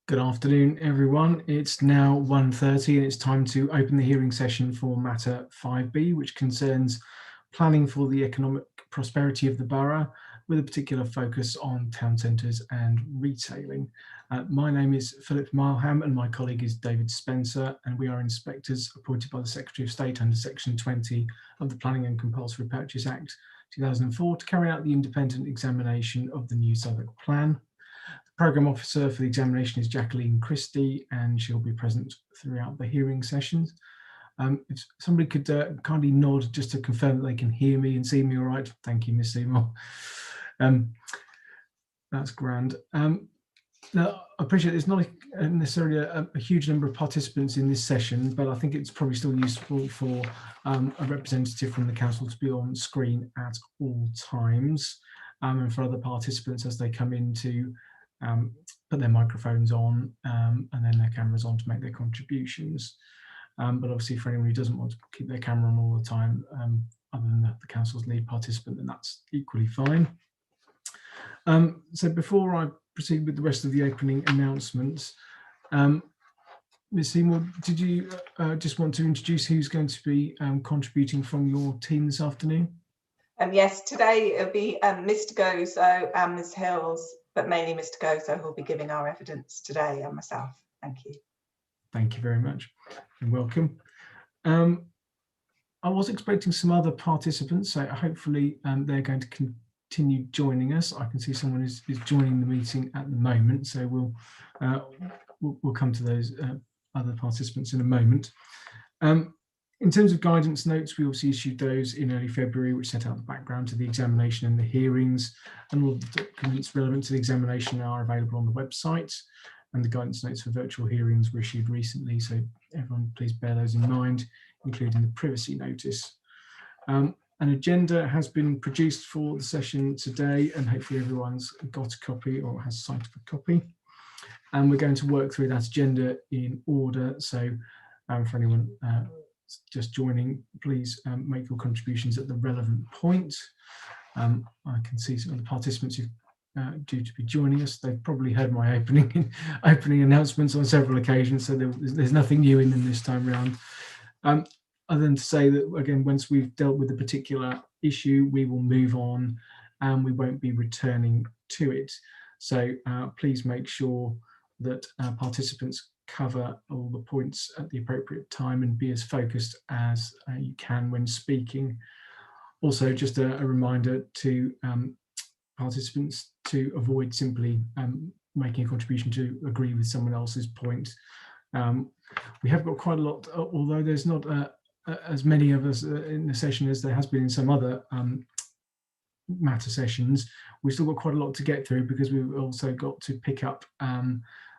Good afternoon, everyone. It's now 1:30 and it's time to open the hearing session for matter 5B, which concerns planning for the economic prosperity of the borough, with a particular focus on town centres and retailing. My name is Philip Marham and my colleague is David Spencer, and we are inspectors appointed by the Secretary of State under Section 20 of the Planning and Compulsory Purchase Act 2004 to carry out the independent examination of the new Southwark plan. Programme officer for the examination is Eileen Khan, and she'll be present throughout the hearing sessions. If somebody could kindly nod just to confirm that they can hear me and see me all right. Thank you, Miss Seymour. That's grand. Now, I appreciate there's not necessarily a huge number of participants in this session, but I think it's probably still useful for a representative from the council to be on screen at all times, and for other participants as they come in to put their microphones on and then their cameras on to make their contributions. But obviously for anyone who doesn't want to keep their camera on all the time, other than the council's lead participant, then that's equally fine. So before I proceed with the rest of the opening announcements, Ms. Seymour, did you just want to introduce who's going to be contributing from your team this afternoon? Yes, today it'll be Mr. Gozo and Ms. Hills, but mainly Mr. Gozo who'll be giving our evidence today, and myself. Thank you. Thank you very much and welcome. I was expecting some other participants, so hopefully they're going to continue joining us. I can see someone is joining the meeting at the moment, so we'll come to those other participants in a moment. In terms of guidance notes, we obviously issued those in early February, which set out the background to the examination and the hearings, and all the documents relevant to the examination are available on the website, and the guidance notes for virtual hearings were issued recently, so everyone please bear those in mind, including the privacy notice. An agenda has been produced for the session today, and hopefully everyone's got a copy or has sight of a copy. And we're going to work through that agenda in order, so for anyone just joining, please make your contributions at the relevant point. I can see some of the participants who due to be joining us. They've probably heard my opening announcements on several occasions, so there's nothing new in them this time around. Other than to say that, again, once we've dealt with a particular issue, we will move on and we won't be returning to it. So please make sure that participants cover all the points at the appropriate time and be as focused as you can when speaking. Also, just a reminder to participants to avoid simply making a contribution to agree with someone else's point. We have got quite a lot, although there's not as many of us in the session as there has been in some other matter sessions. We've still got quite a lot to get through because we've also got to pick up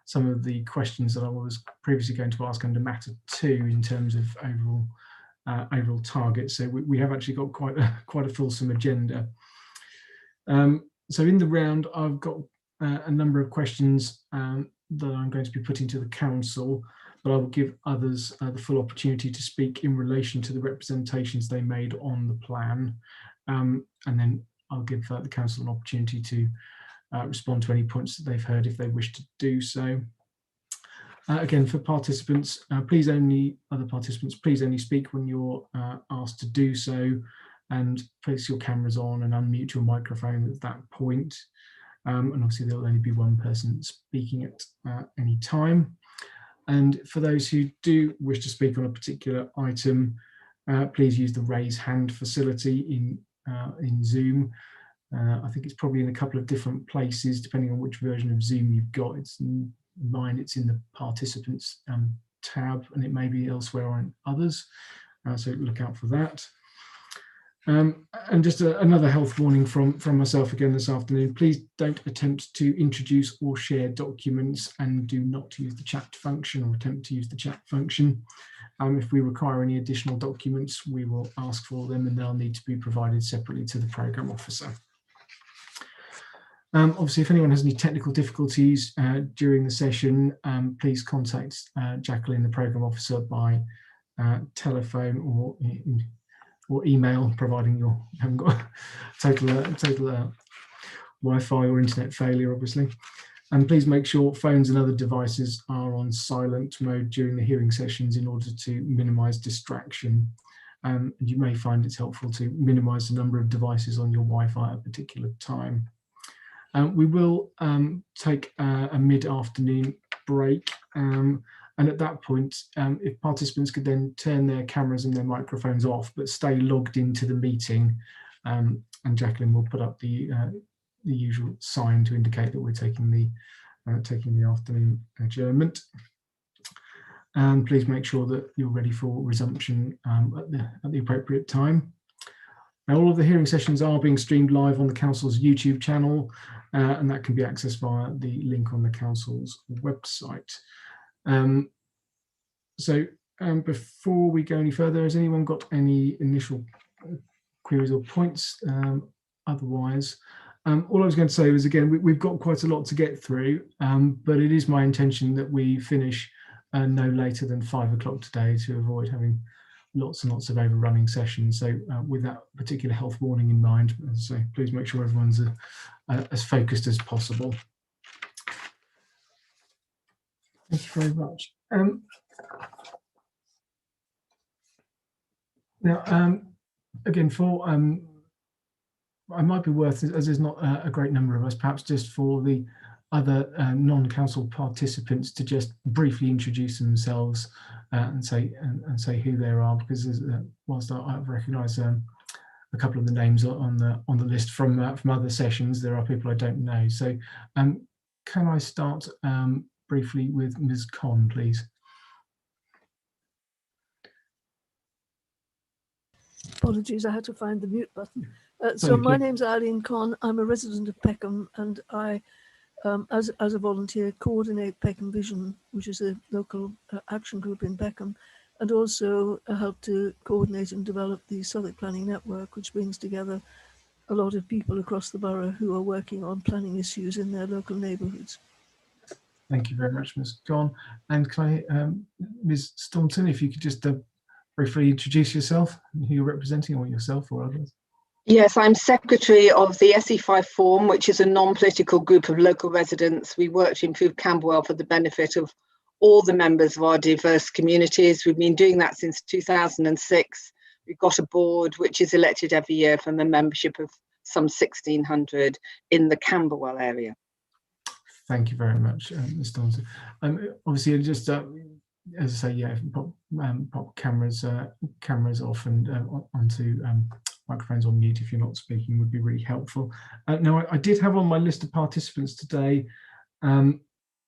some of the questions that I was previously going to ask under matter 2 in terms of overall targets. So we have actually got quite a fulsome agenda. So in the round, I've got a number of questions that I'm going to be putting to the council, but I will give others the full opportunity to speak in relation to the representations they made on the plan, and then I'll give the council an opportunity to respond to any points that they've heard if they wish to do so. Again, for participants, please only speak when you're asked to do so, and place your cameras on and unmute your microphone at that point. And obviously there'll only be one person speaking at any time. And for those who do wish to speak on a particular item, please use the raise hand facility in Zoom. I think it's probably in a couple of different places depending on which version of Zoom you've got. It's in mine, it's in the participants tab, and it may be elsewhere on others, so look out for that. And just another health warning from myself again this afternoon: please don't attempt to introduce or share documents, and do not use the chat function or attempt to use the chat function. If we require any additional documents, we will ask for them, and they'll need to be provided separately to the programme officer. Obviously, if anyone has any technical difficulties during the session, please contact Jacqueline, the programme officer, by telephone or email, providing you haven't got total Wi-Fi or internet failure, obviously. And please make sure phones and other devices are on silent mode during the hearing sessions in order to minimise distraction. And you may find it's helpful to minimise the number of devices on your Wi-Fi at a particular time. We will take a mid-afternoon break, and at that point, if participants could then turn their cameras and their microphones off, but stay logged into the meeting, and Jacqueline will put up the usual sign to indicate that we're taking the afternoon adjournment. And please make sure that you're ready for resumption at the appropriate time. Now, all of the hearing sessions are being streamed live on the Council's YouTube channel, and that can be accessed via the link on the Council's website. Before we go any further, has anyone got any initial queries or points? Otherwise, all I was going to say was, again, we've got quite a lot to get through, but it is my intention that we finish no later than 5 o'clock today to avoid having lots and lots of overrunning sessions. So with that particular health warning in mind, as I say, please make sure everyone's as focused as possible. Thank you very much. Now, again, I might be worth, as there's not a great number of us, perhaps just for the other non-council participants to just briefly introduce themselves and say who they are, because whilst I've recognised a couple of the names on the list from other sessions, there are people I don't know. So can I start briefly with Ms. Khan, please? Apologies, I had to find the mute button. So my name's Eileen Khan. I'm a resident of Peckham, and I, as a volunteer, coordinate Peckham Vision, which is a local action group in Peckham, and also help to coordinate and develop the Southwark Planning Network, which brings together a lot of people across the borough who are working on planning issues in their local neighbourhoods. Thank you very much, Ms. Khan. And can I, Ms. Staunton, if you could just briefly introduce yourself, who you're representing, or yourself or others? Yes, I'm secretary of the SE5 Forum, which is a non-political group of local residents. We work to improve Camberwell for the benefit of all the members of our diverse communities. We've been doing that since 2006. We've got a board which is elected every year from a membership of some 1,600 in the Camberwell area. Thank you very much, Ms. Staunton. Obviously, just as I say, yeah, pop cameras off and onto microphones on mute if you're not speaking would be really helpful. Now, I did have on my list of participants today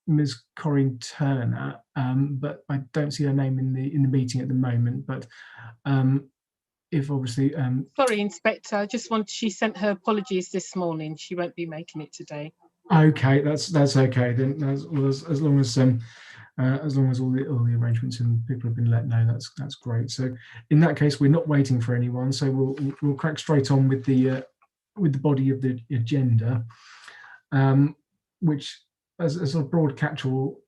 Ms. Corinne Turner, but I don't see her name in the meeting at the moment. But if obviously, sorry, Inspector, she sent her apologies this morning. She won't be making it today. Okay, that's okay then. As long as all the arrangements and people have been let know, that's great. So in that case, we're not waiting for anyone. So we'll crack straight on with the body of the agenda, which as a sort of broad catch-all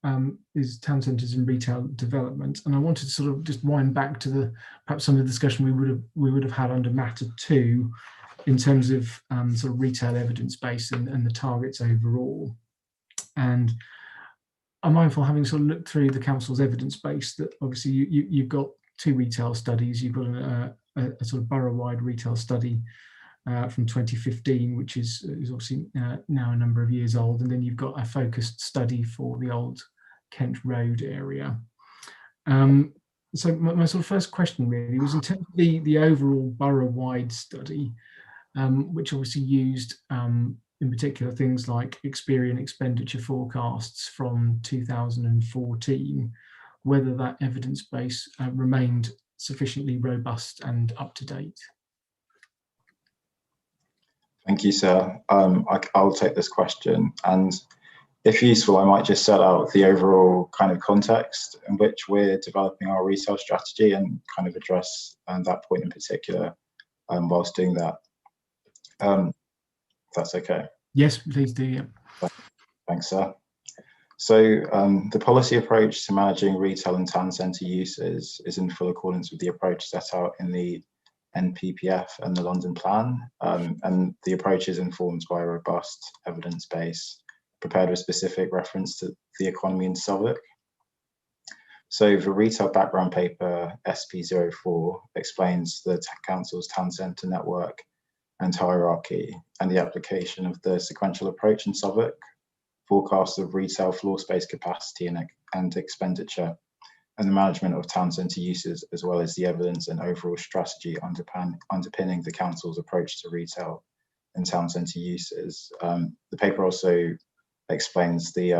is town centres and retail development. And I wanted to sort of just wind back to perhaps some of the discussion we would have had under matter 2 in terms of sort of retail evidence base and the targets overall. And I'm mindful, having sort of looked through the council's evidence base, that obviously you've got 2 retail studies. You've got a sort of borough-wide retail study from 2015, which is obviously now a number of years old, and then you've got a focused study for the old Kent Road area. So my sort of first question really was in terms of the overall borough-wide study, which obviously used in particular things like Experian expenditure forecasts from 2014, whether that evidence base remained sufficiently robust and up to date. Thank you, sir. I'll take this question, and if useful, I might just set out the overall kind of context in which we're developing our retail strategy and kind of address that point in particular whilst doing that. That's okay. Yes, please do. Yeah. Thanks, sir. So the policy approach to managing retail and town centre uses is in full accordance with the approach set out in the NPPF and the London Plan, and the approach is informed by a robust evidence base prepared with specific reference to the economy in Southwark. So the retail background paper SP04 explains the council's town centre network and hierarchy and the application of the sequential approach in Southwark, forecasts of retail floor space capacity and expenditure, and the management of town centre uses, as well as the evidence and overall strategy underpinning the council's approach to retail and town centre uses. The paper also explains the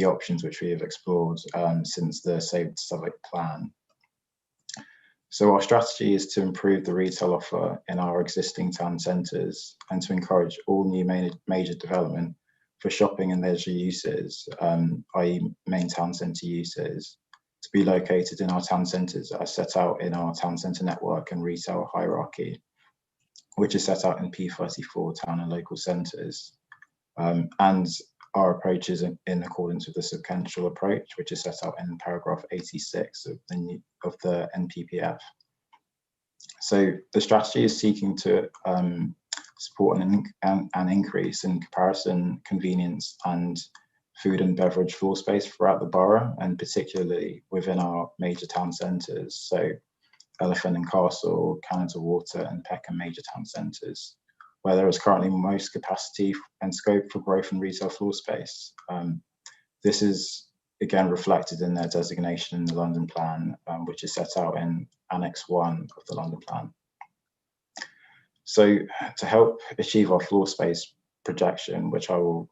options which we have explored since the Save Southwark plan. So our strategy is to improve the retail offer in our existing town centres and to encourage all new major development for shopping and leisure uses, i.e. main town centre uses, to be located in our town centres as set out in our town centre network and retail hierarchy, which is set out in P34 town and local centres. And our approach is in accordance with the sequential approach, which is set out in paragraph 86 of the NPPF. So the strategy is seeking to support an increase in comparison, convenience, and food and beverage floor space throughout the borough, and particularly within our major town centres, so Elephant and Castle, Canada Water, and Peckham major town centres, where there is currently most capacity and scope for growth in retail floor space. This is again reflected in their designation in the London Plan, which is set out in Annex 1 of the London Plan. So to help achieve our floor space projection, which I'll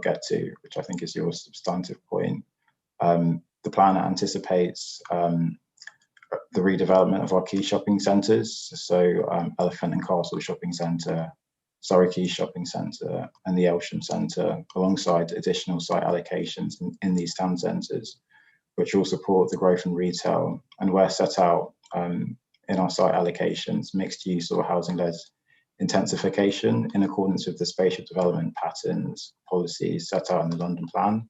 get to, which I think is your substantive point, the plan anticipates the redevelopment of our key shopping centres, so Elephant and Castle Shopping Centre, Surrey Quay Shopping Centre, and the Elsham Centre, alongside additional site allocations in these town centres, which will support the growth in retail, and where set out in our site allocations, mixed use or housing-led intensification in accordance with the spatial development patterns policies set out in the London Plan,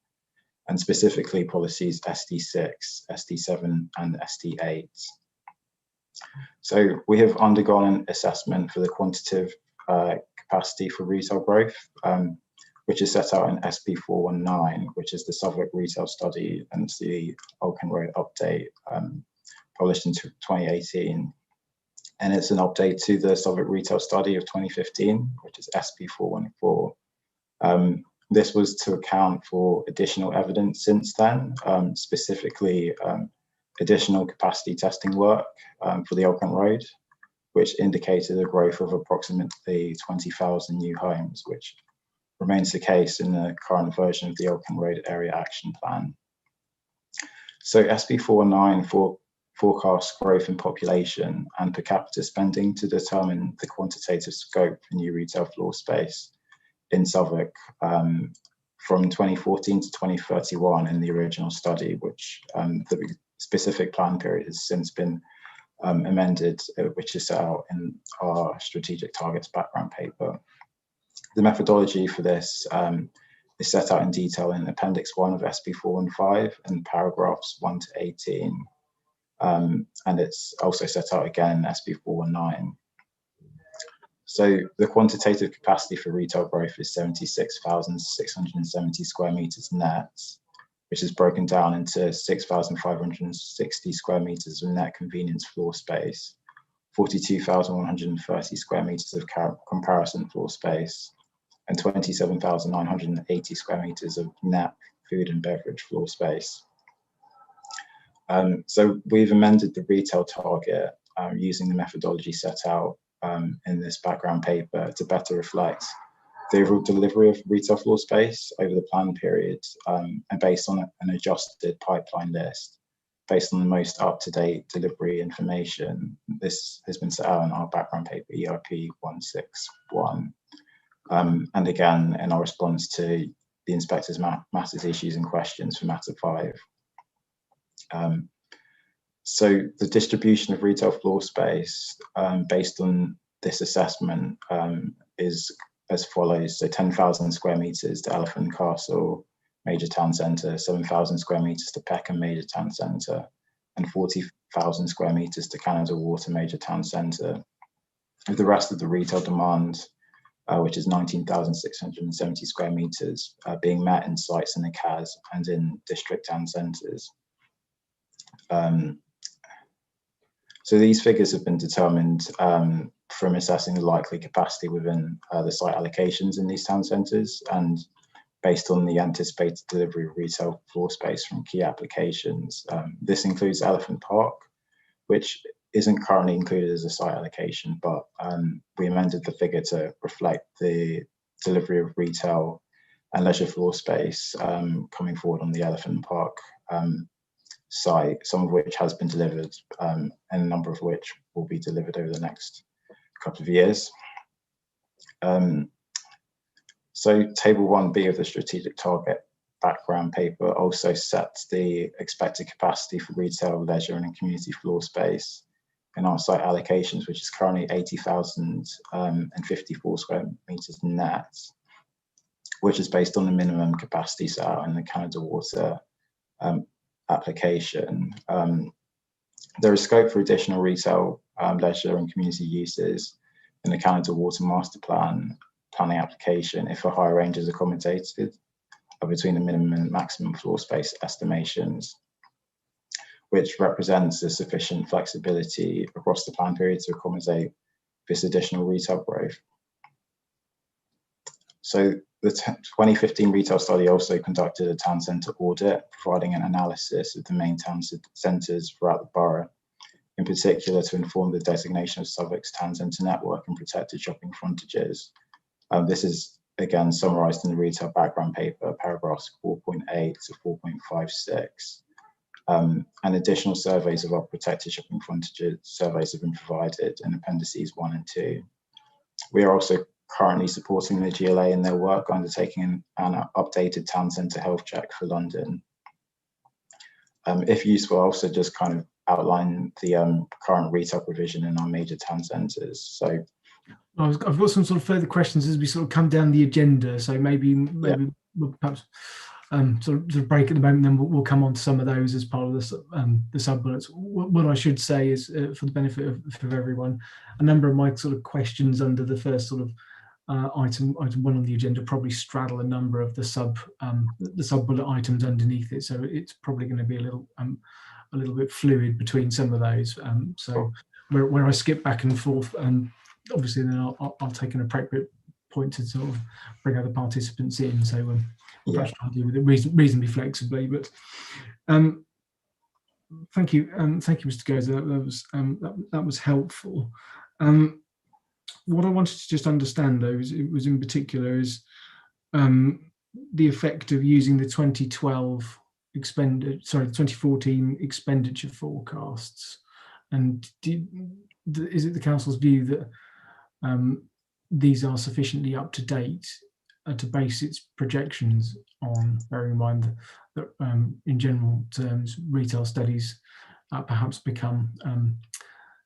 and specifically policies SD6, SD7, and SD8. So we have undergone an assessment for the quantitative capacity for retail growth, which is set out in SP419, which is the Southwark Retail Study, and it's the Oaken Road update published in 2018. And it's an update to the Southwark Retail Study of 2015, which is SP414. This was to account for additional evidence since then, specifically additional capacity testing work for the Oaken Road, which indicated a growth of approximately 20,000 new homes, which remains the case in the current version of the Oaken Road Area Action Plan. So SP419 forecasts growth in population and per capita spending to determine the quantitative scope for new retail floor space in Southwark from 2014 to 2031 in the original study, which the specific plan period has since been amended, which is set out in our strategic targets background paper. The methodology for this is set out in detail in Appendix 1 of SP415 and paragraphs 1 to 18. And it's also set out again in SP419. So the quantitative capacity for retail growth is 76,670 square metres net, which is broken down into 6,560 square metres of net convenience floor space, 42,130 square metres of comparison floor space, and 27,980 square metres of net food and beverage floor space. So we've amended the retail target using the methodology set out in this background paper to better reflect the overall delivery of retail floor space over the plan period, and based on an adjusted pipeline list, based on the most up-to-date delivery information. This has been set out in our background paper, EIP 161. And again, in our response to the Inspector's Matters issues and questions for Matter 5. So the distribution of retail floor space based on this assessment is as follows. So 10,000 square metres to Elephant Castle Major Town Centre, 7,000 square metres to Peckham Major Town Centre, and 40,000 square metres to Canada Water Major Town Centre. With the rest of the retail demand which is 19,670 square metres, being met in sites in the CAS and in district town centres. So these figures have been determined from assessing the likely capacity within the site allocations in these town centres, and based on the anticipated delivery of retail floor space from key applications. This includes Elephant Park, which isn't currently included as a site allocation, but we amended the figure to reflect the delivery of retail and leisure floor space coming forward on the Elephant Park site, some of which has been delivered and a number of which will be delivered over the next couple of years. So table 1B of the strategic target background paper also sets the expected capacity for retail, leisure and community floor space in our site allocations, which is currently 80,054 square metres net, which is based on the minimum capacity set out in the Canada Water application. There is scope for additional retail, leisure and community uses in the Canada Water Master Plan planning application if a higher range is accommodated between the minimum and maximum floor space estimations, which represents a sufficient flexibility across the plan period to accommodate this additional retail growth. So the 2015 retail study also conducted a town centre audit, providing an analysis of the main town centres throughout the borough, in particular to inform the designation of Southwark's town centre network and protected shopping frontages. This is again summarised in the retail background paper, paragraphs 4.8 to 4.56. And additional surveys of our protected shopping frontages surveys have been provided in appendices 1 and 2. We are also currently supporting the GLA in their work, undertaking an updated town centre health check for London. If useful, I'll also just kind of outline the current retail provision in our major town centres. So I've got some sort of further questions as we sort of come down the agenda. So maybe we'll perhaps sort of break at the moment, then we'll come on to some of those as part of the sub bullets. What I should say is, for the benefit of everyone, a number of my sort of questions under the first sort of item 1 on the agenda probably straddle a number of the sub bullet items underneath it. So it's probably going to be a little bit fluid between some of those. So where I skip back and forth, obviously then I'll take an appropriate point to sort of bring other participants in. So we'll perhaps try to deal with it reasonably flexibly. But thank you, Mr. Gozer. That was helpful. What I wanted to just understand, though, was in particular is the effect of using the 2014 expenditure forecasts, and is it the council's view that these are sufficiently up to date to base its projections on, bearing in mind that in general terms retail studies perhaps become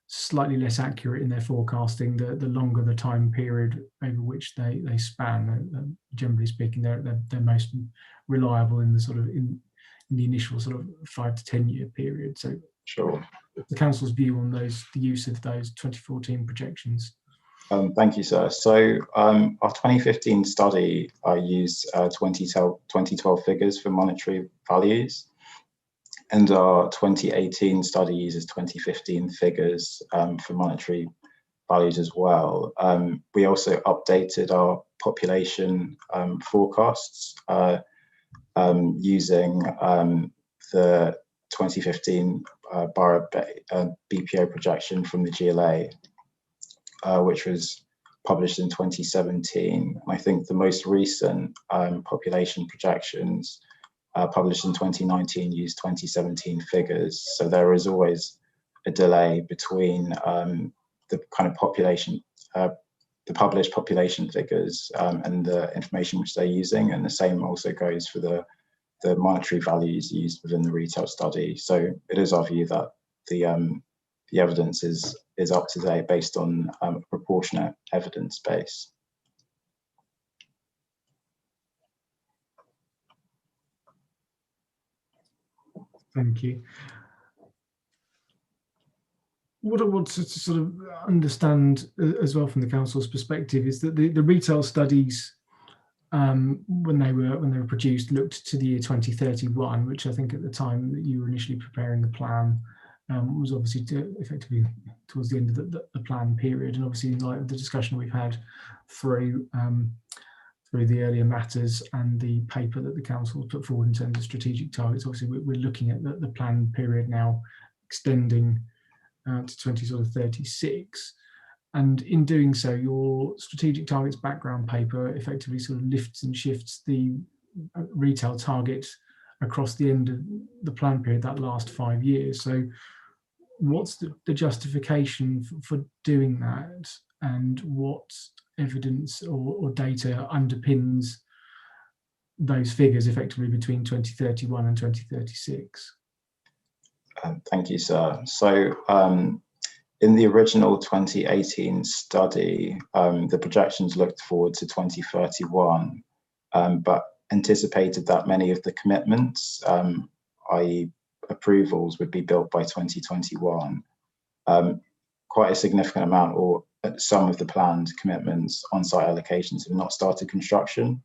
slightly less accurate in their forecasting the longer the time period over which they span. Generally speaking, they're most reliable in the sort of in the initial sort of 5 to 10 year period. So sure, the council's view on the use of those 2014 projections. Thank you, sir. So our 2015 study used 2012 figures for monetary values, and our 2018 study uses 2015 figures for monetary values as well. We also updated our population forecasts using the 2015 borough BPO projection from the GLA, which was published in 2017. I think the most recent population projections published in 2019 used 2017 figures. So there is always a delay between the kind of population, the published population figures and the information which they're using. And the same also goes for the monetary values used within the retail study. So it is our view that the evidence is up to date based on a proportionate evidence base. Thank you. what I want to sort of understand as well from the council's perspective is that the retail studies, when they were produced, looked to the year 2031, which I think at the time that you were initially preparing the plan was obviously effectively towards the end of the plan period, and obviously in light of the discussion we've had through the earlier matters and the paper that the council put forward in terms of strategic targets, obviously we're looking at the plan period now extending to 2036. And in doing so, your strategic targets background paper effectively sort of lifts and shifts the retail target across the end of the plan period, that last 5 years. So what's the justification for doing that, and what evidence or data underpins those figures effectively between 2031 and 2036? Thank you, sir. So in the original 2018 study, the projections looked forward to 2031, but anticipated that many of the commitments, i.e. approvals, would be built by 2021. Quite a significant amount, or some of the planned commitments, on-site allocations, have not started construction.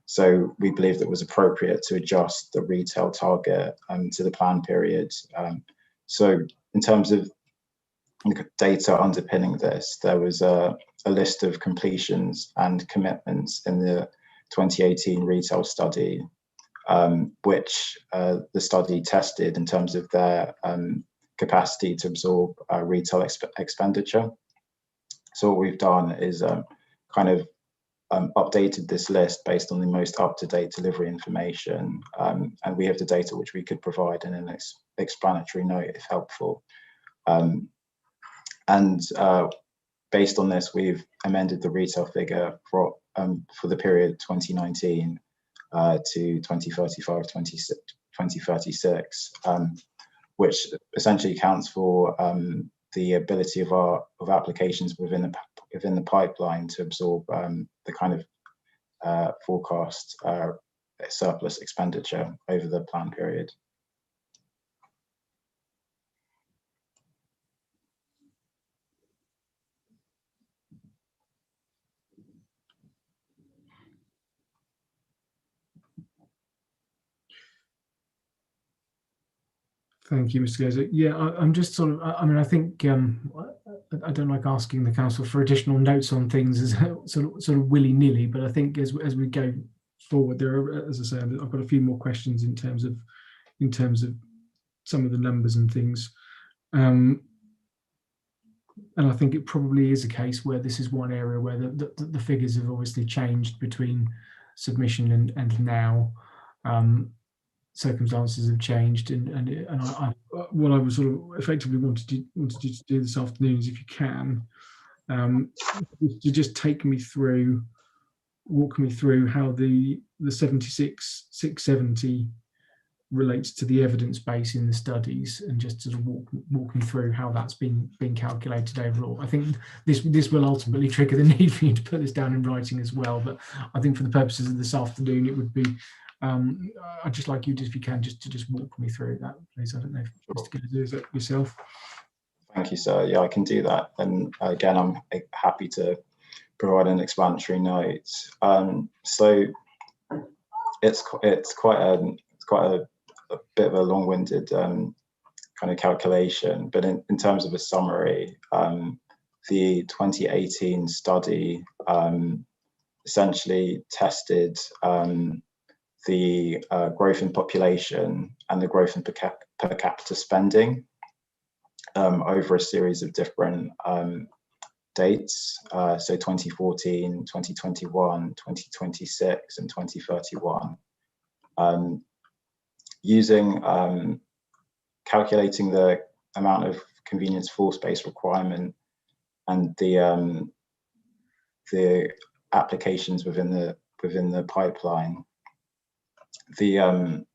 So we believed it was appropriate to adjust the retail target to the plan period. So in terms of data underpinning this, there was a list of completions and commitments in the 2018 retail study, which the study tested in terms of their capacity to absorb retail expenditure. So what we've done is kind of updated this list based on the most up-to-date delivery information, and we have the data which we could provide in an explanatory note if helpful. Based on this, we've amended the retail figure for the period 2019 to 2035, 2036, which essentially accounts for the ability of applications within the pipeline to absorb the kind of forecast surplus expenditure over the plan period. Thank you, Mr. Goza. Yeah, I'm just sort of, I mean, I think I don't like asking the council for additional notes on things as sort of willy-nilly, but I think as we go forward, there are, as I say, I've got a few more questions in terms of some of the numbers and things. And I think it probably is a case where this is one area where the figures have obviously changed between submission and now. Circumstances have changed, and what I was sort of effectively wanted you to do this afternoon is, if you can, to just walk me through how the 76,670 relates to the evidence base in the studies, and just sort of walk me through how that's been calculated overall. I think this will ultimately trigger the need for you to put this down in writing as well, but I think for the purposes of this afternoon, it would be I'd just like you, if you can, just walk me through that, please. I don't know if Mr. Gillis is it yourself. Thank you, sir. Yeah, I can do that. And again, I'm happy to provide an explanatory note. So it's quite a bit of a long-winded kind of calculation, but in terms of a summary, the 2018 study essentially tested the growth in population and the growth in per capita spending over a series of different dates, so 2014, 2021, 2026, and 2031, using calculating the amount of convenience floor space requirement and the applications within the pipeline. The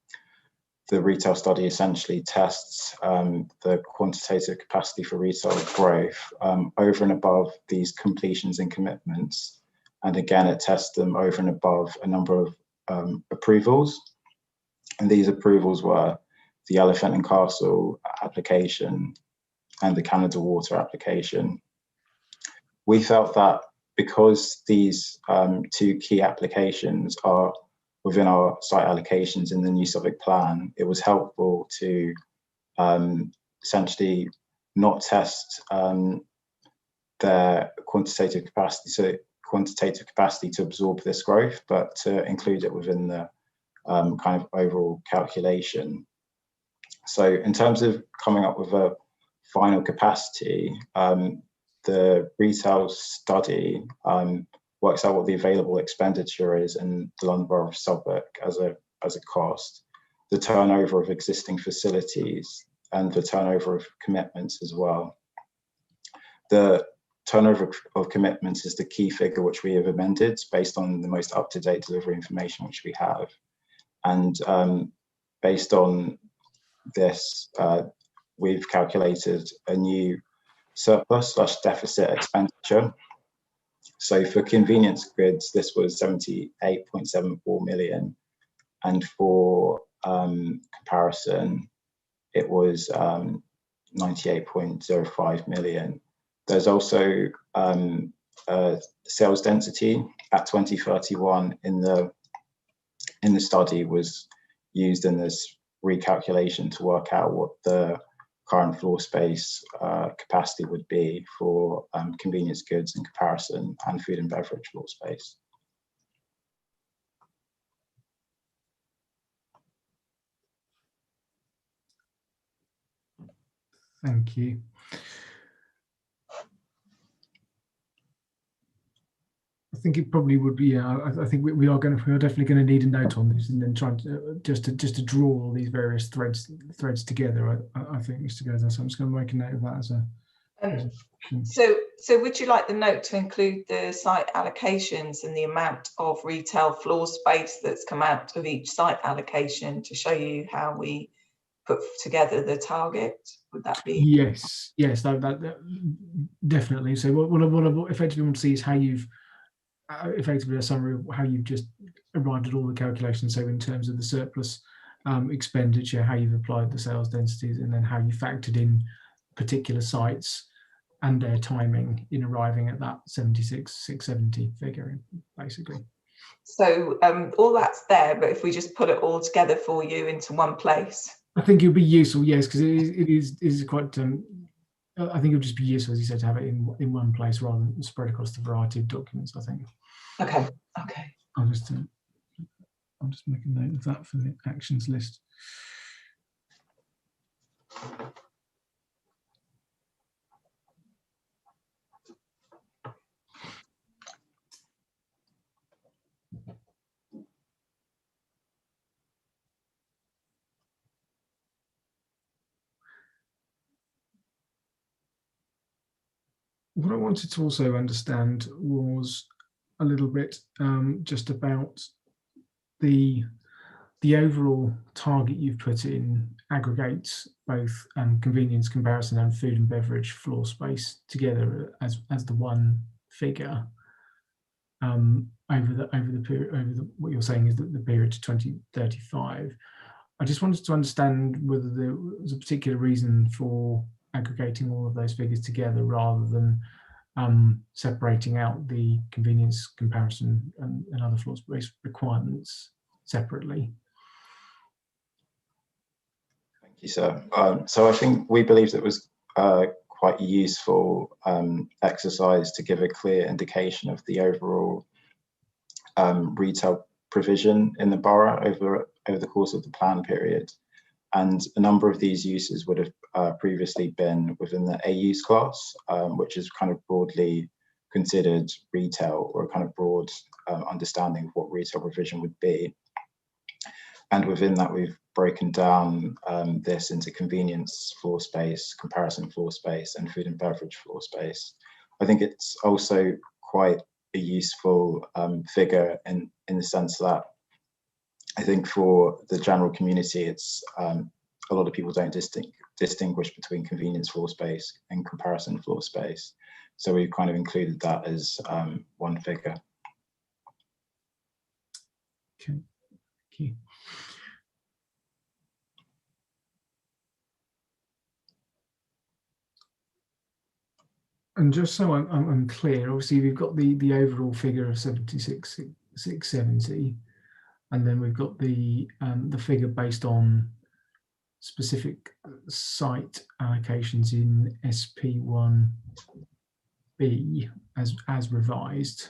retail study essentially tests the quantitative capacity for retail growth over and above these completions and commitments, and again it tests them over and above a number of approvals, and these approvals were the Elephant and Castle application, and the Canada Water application. We felt that because these two key applications are within our site allocations in the New Southwark plan, it was helpful to essentially not test their quantitative capacity to absorb this growth, but to include it within the kind of overall calculation. So in terms of coming up with a final capacity, the retail study works out what the available expenditure is in the London Borough of Southwark as a cost, the turnover of existing facilities, and the turnover of commitments as well. The turnover of commitments is the key figure which we have amended based on the most up-to-date delivery information which we have. And based on this, we've calculated a new surplus/deficit expenditure. So for convenience goods, this was 78.74 million. And for comparison, it was 98.05 million. There's also sales density at 2031 in the study was used in this recalculation to work out what the current floor space capacity would be for convenience goods in comparison, and food and beverage floor space. Thank you. I think it probably would be. I think we are definitely going to need a note on this, and then trying to just to draw all these various threads together. I think, Mr. Gozer, so I'm just going to make a note of that as a. So would you like the note to include the site allocations and the amount of retail floor space that's come out of each site allocation to show you how we put together the target? Would that be? Yes, that definitely. So what I effectively want to see is how you've effectively a summary of how you've just arrived at all the calculations. So in terms of the surplus expenditure, how you've applied the sales densities, and then how you factored in particular sites and their timing in arriving at that 76,670 figure, basically. So all that's there, but if we just put it all together for you into one place. I think it'll be useful, yes, because it is quite. I think it'll just be useful, as you said, to have it in one place rather than spread across the variety of documents. I think. Okay. I'll just make a note of that for the actions list. What I wanted to also understand was a little bit just about the overall target you've put in aggregates both convenience, comparison, and food and beverage floor space together as the one figure over the period. What you're saying is that the period to 2035. I just wanted to understand whether there was a particular reason for aggregating all of those figures together rather than separating out the convenience, comparison, and other floor space requirements separately. Thank you, sir. So I think we believed it was quite a useful exercise to give a clear indication of the overall retail provision in the borough over the course of the plan period. And a number of these uses would have previously been within the A-use class, which is kind of broadly considered retail, or a kind of broad understanding of what retail provision would be. And within that, we've broken down this into convenience floor space, comparison floor space, and food and beverage floor space. I think it's also quite a useful figure in the sense that I think for the general community, it's a lot of people don't distinguish between convenience floor space and comparison floor space. So we've kind of included that as one figure. Okay, thank you. And just so I'm clear, obviously we've got the overall figure of 76,670, and then we've got the figure based on specific site allocations in SP1B as revised.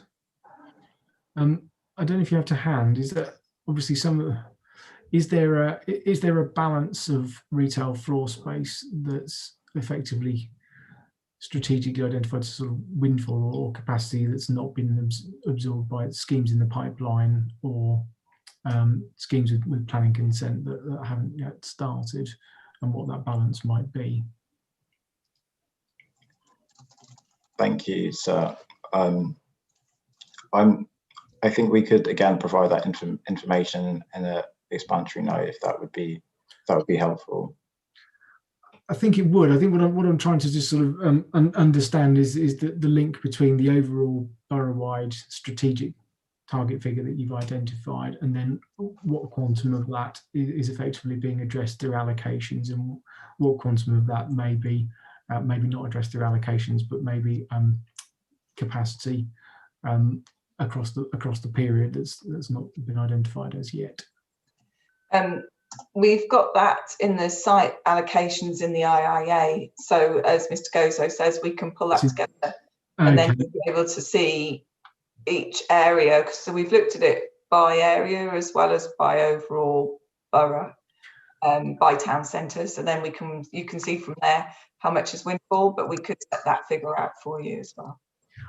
I don't know if you have to hand. Is that obviously is there a balance of retail floor space that's effectively strategically identified as sort of windfall or capacity that's not been absorbed by schemes in the pipeline or schemes with planning consent that haven't yet started, and what that balance might be? Thank you, sir. I think we could again provide that information in an explanatory note if that would be helpful. I think it would. I think what I'm trying to just sort of understand is the link between the overall borough-wide strategic target figure that you've identified, and then what quantum of that is effectively being addressed through allocations, and what quantum of that may be maybe not addressed through allocations, but maybe capacity across the period that's not been identified as yet. We've got that in the site allocations in the IIA. So as Mr. Gozo says, we can pull that together and then you'll be able to see each area. So we've looked at it by area as well as by overall borough, by town centre. So then you can see from there how much is windfall, but we could set that figure out for you as well.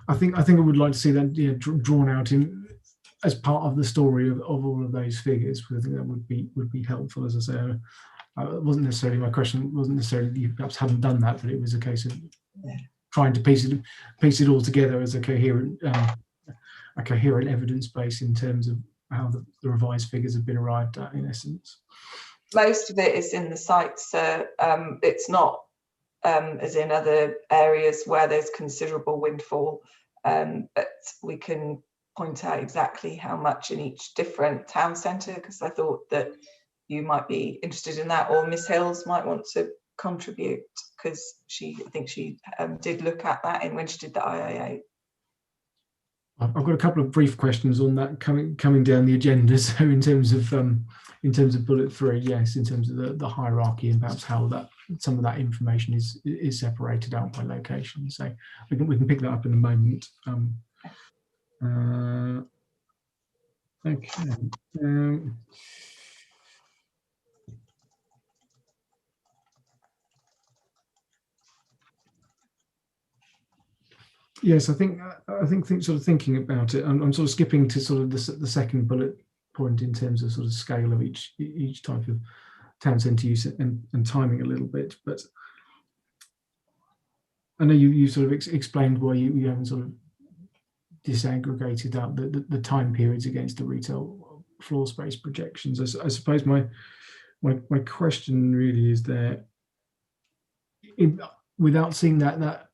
I think I would like to see that drawn out in as part of the story of all of those figures, because I think that would be helpful. As I say, wasn't necessarily my question. Wasn't necessarily you perhaps hadn't done that, but it was a case of trying to piece it all together as a coherent evidence base in terms of how the revised figures have been arrived at. In essence, most of it is in the sites. It's not as in other areas where there's considerable windfall, but we can point out exactly how much in each different town centre, because I thought that you might be interested in that, or Miss Hills might want to contribute, because I think she did look at that when she did the IIA. I've got a couple of brief questions on that coming down the agenda. So in terms of bullet 3, yes, in terms of the hierarchy and perhaps how some of that information is separated out by location. So we can pick that up in a moment. Okay. Yes, I think sort of thinking about it, I'm sort of skipping to sort of the second bullet point in terms of sort of scale of each type of town centre use and timing a little bit, but I know you sort of explained why you haven't sort of disaggregated out the time periods against the retail floor space projections. I suppose my question really is there, without seeing that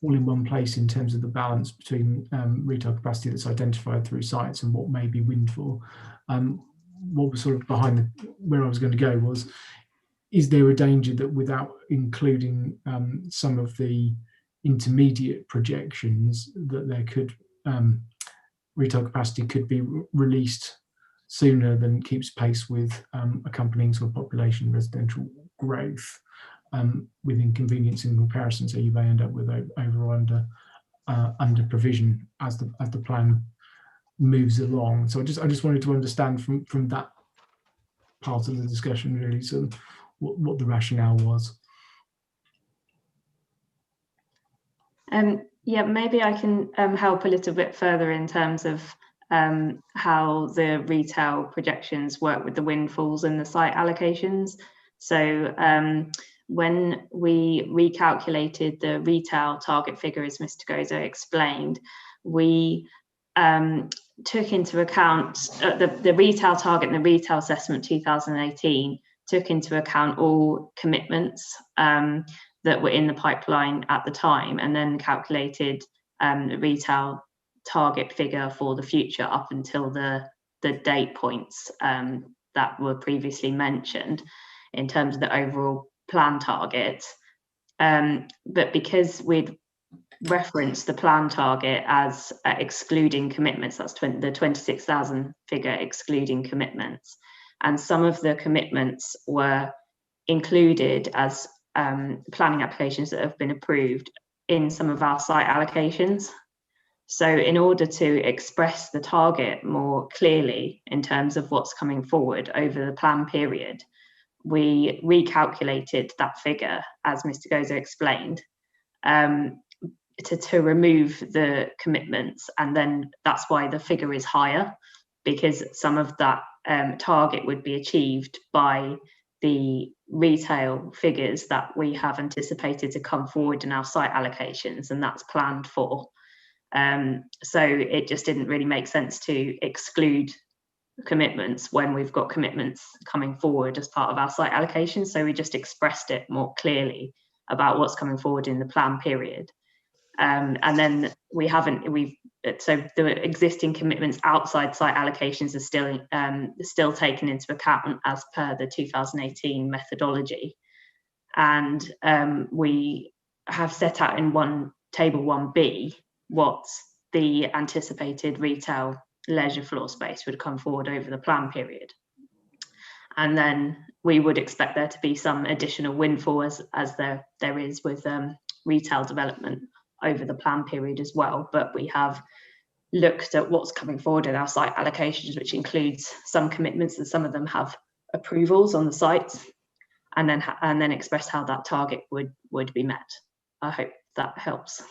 all in one place in terms of the balance between retail capacity that's identified through sites and what may be windfall, what was sort of behind where I was going to go was, is there a danger that without including some of the intermediate projections that there could retail capacity could be released sooner than keeps pace with accompanying sort of population residential growth, with inconvenience in comparison, so you may end up with over or under provision as the plan moves along. So I just wanted to understand from that part of the discussion really, so what the rationale was. Yeah, maybe I can help a little bit further in terms of how the retail projections work with the windfalls and the site allocations. So when we recalculated the retail target figure, as Mr. Gozo explained, we took into account the retail target and the retail assessment 2018 took into account all commitments that were in the pipeline at the time, and then calculated the retail target figure for the future up until the date points that were previously mentioned in terms of the overall plan target. But because we'd reference the plan target as excluding commitments. That's the 26,000 figure excluding commitments. And some of the commitments were included as planning applications that have been approved in some of our site allocations. So in order to express the target more clearly in terms of what's coming forward over the plan period, we recalculated that figure, as Mr. Goza explained, to remove the commitments. And then that's why the figure is higher, because some of that target would be achieved by the retail figures that we have anticipated to come forward in our site allocations, and that's planned for. So it just didn't really make sense to exclude commitments when we've got commitments coming forward as part of our site allocation. So we just expressed it more clearly about what's coming forward in the plan period. And then so the existing commitments outside site allocations are still taken into account as per the 2018 methodology. And we have set out in table 1B what the anticipated retail leisure floor space would come forward over the plan period. And then we would expect there to be some additional windfall as there is with retail development over the plan period as well. But we have looked at what's coming forward in our site allocations, which includes some commitments, and some of them have approvals on the sites, and then express how that target would be met. I hope that helps.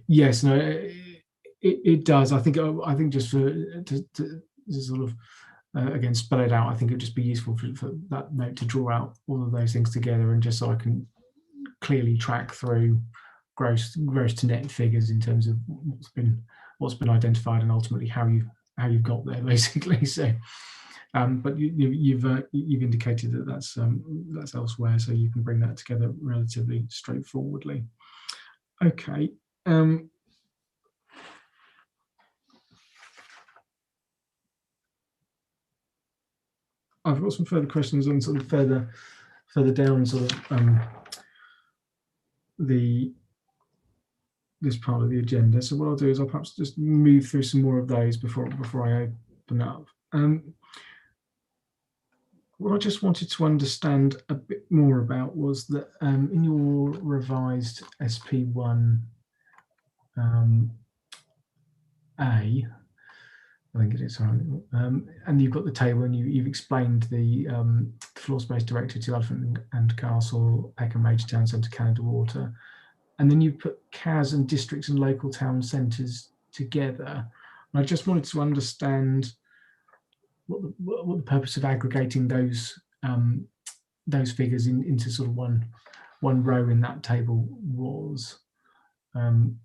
Yes, no, it does. I think just to sort of again spell it out, I think it'd just be useful for that note to draw out all of those things together, and just so I can clearly track through gross to net figures in terms of what's been identified and ultimately how you've got there, basically. So, but you've indicated that that's elsewhere, so you can bring that together relatively straightforwardly. Okay. I've got some further questions on sort of further down sort of this part of the agenda. So what I'll do is I'll perhaps just move through some more of those before I open up. What I just wanted to understand a bit more about was that in your revised SP1 A, I think it is, and you've got the table, and you've explained the floor space directed to Elephant and Castle, Peckham Major Town Centre, Canada Water, and then you put CAS and districts and local town centres together. And I just wanted to understand what the purpose of aggregating those figures into sort of one row in that table was. Thank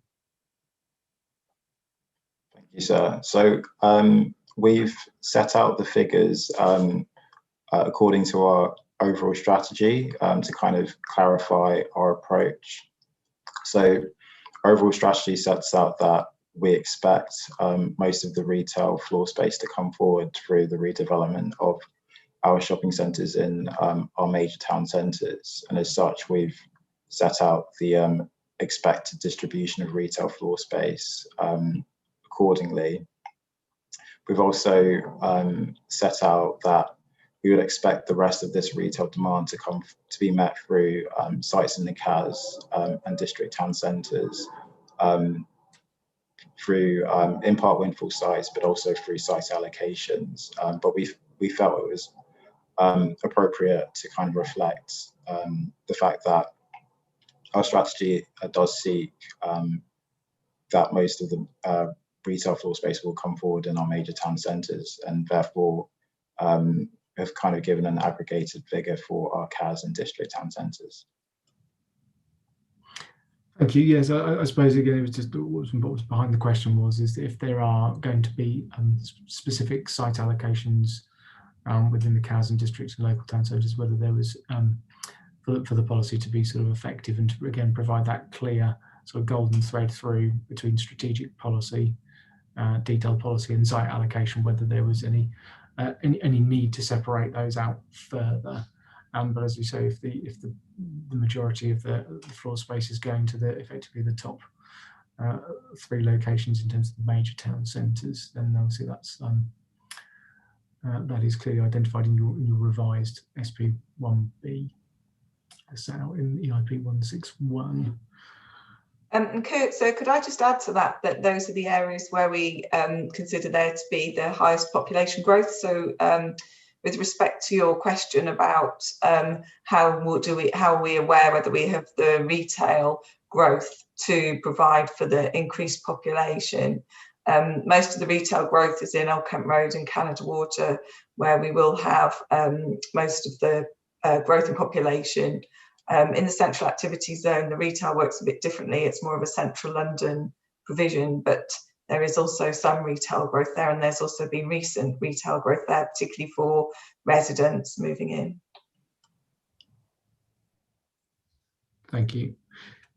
you, sir. So we've set out the figures according to our overall strategy to kind of clarify our approach. So overall strategy sets out that we expect most of the retail floor space to come forward through the redevelopment of our shopping centres in our major town centres. And as such, we've set out the expected distribution of retail floor space accordingly. We've also set out that we would expect the rest of this retail demand to be met through sites in the CAS and district town centres, through in part windfall sites, but also through site allocations. But we felt it was appropriate to kind of reflect the fact that our strategy does seek that most of the retail floor space will come forward in our major town centres, and therefore have kind of given an aggregated figure for our CAS and district town centres. Thank you. Yes, I suppose again it was just what was behind the question was if there are going to be specific site allocations within the CAS and districts and local town centres, whether there was for the policy to be sort of effective and to again provide that clear sort of golden thread through between strategic policy, detailed policy, and site allocation, whether there was any need to separate those out further. But as we say, if the majority of the floor space is going to effectively the top 3 locations in terms of the major town centres, then obviously that is clearly identified in your revised SP1B, set out in EIP 161. And Kurt, so could I just add to that those are the areas where we consider there to be the highest population growth. So with respect to your question about how are we aware whether we have the retail growth to provide for the increased population, most of the retail growth is in Old Kent Road and Canada Water, where we will have most of the growth in population. In the central activity zone, the retail works a bit differently. It's more of a central London provision, but there is also some retail growth there, and there's also been recent retail growth there, particularly for residents moving in. Thank you.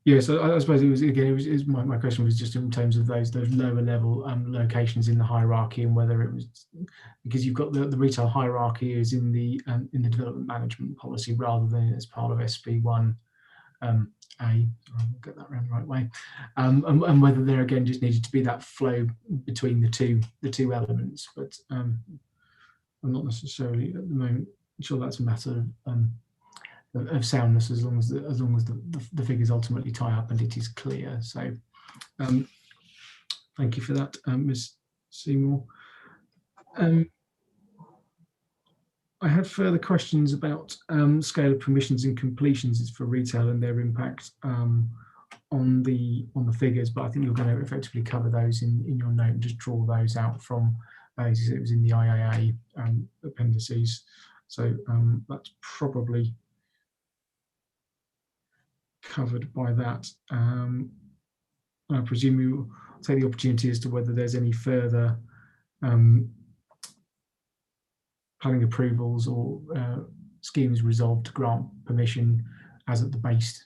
Yeah, so I suppose my question was just in terms of those lower level locations in the hierarchy, and whether it was because you've got the retail hierarchy is in the development management policy rather than as part of SP1 A. I'll get that around the right way, and whether there again just needed to be that flow between the two elements. But I'm not necessarily at the moment sure that's a matter of soundness, as long as the figures ultimately tie up and it is clear. So thank you for that, Ms. Seymour. I had further questions about scale of permissions and completions for retail and their impact on the figures, but I think you're going to effectively cover those in your note and just draw those out from as it was in the IAA appendices. So that's probably covered by that. I presume you will take the opportunity as to whether there's any further planning approvals or schemes resolved to grant permission as at the base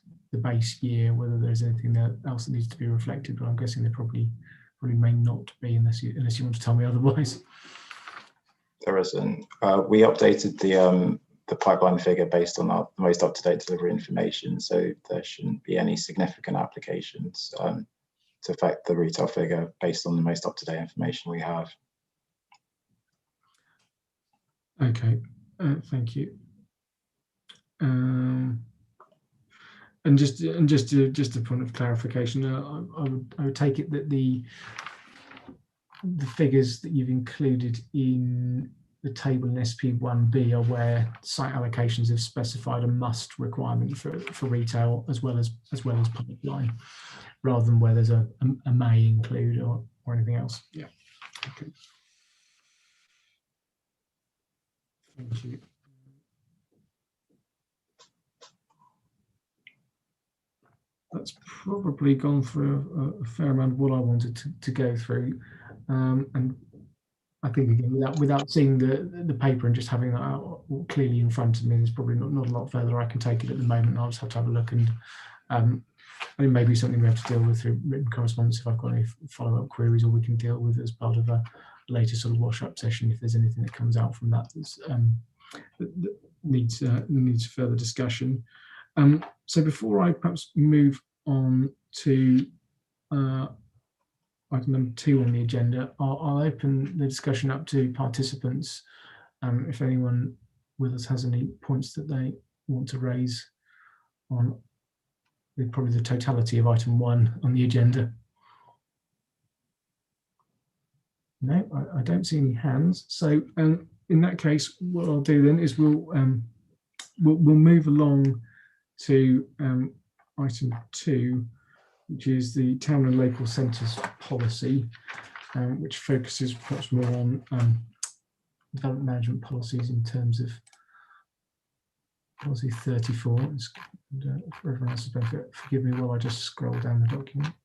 year, whether there's anything else that needs to be reflected, but I'm guessing there probably may not be, unless you want to tell me otherwise. There isn't. We updated the pipeline figure based on the most up-to-date delivery information, so there shouldn't be any significant applications to affect the retail figure based on the most up-to-date information we have. Okay, thank you. And just a point of clarification, I would take it that the figures that you've included in the table in SP1B are where site allocations have specified a must requirement for retail as well as pipeline, rather than where there's a may include or anything else. Yeah. Okay. Thank you. That's probably gone through a fair amount of what I wanted to go through, and I think again without seeing the paper and just having that out clearly in front of me, there's probably not a lot further I can take it at the moment. I'll just have to have a look, and I think maybe something we have to deal with through written correspondence if I've got any follow-up queries, or we can deal with as part of a later sort of wash-up session if there's anything that comes out from that that needs further discussion. So before I perhaps move on to item number 2 on the agenda, I'll open the discussion up to participants. If anyone with us has any points that they want to raise on probably the totality of item 1 on the agenda. No, I don't see any hands. So in that case, what I'll do then is we'll move along to item 2, which is the town and local centres policy, which focuses perhaps more on development management policies in terms of policy 34. And, for everyone else's benefit, forgive me while I just scroll down the document.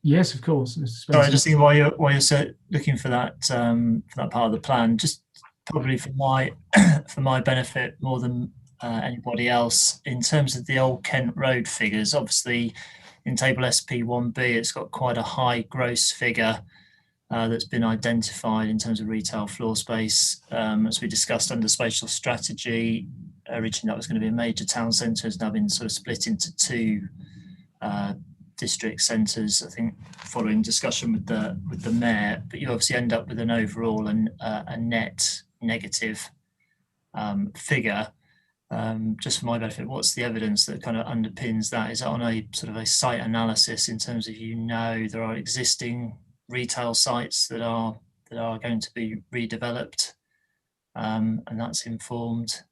Yes, of course, Mr. Spencer. Sorry, just thinking while you're looking for that part of the plan, just probably for my benefit more than anybody else, in terms of the Old Kent Road figures. Obviously, in table SP1B, it's got quite a high gross figure that's been identified in terms of retail floor space. As we discussed under spatial strategy, originally that was going to be a major town centre, has now been sort of split into two district centres, I think, following discussion with the mayor. But you obviously end up with an overall and a net negative figure. Just for my benefit, what's the evidence that kind of underpins that? Is it on a sort of a site analysis in terms of, there are existing retail sites that are going to be redeveloped, and that's informed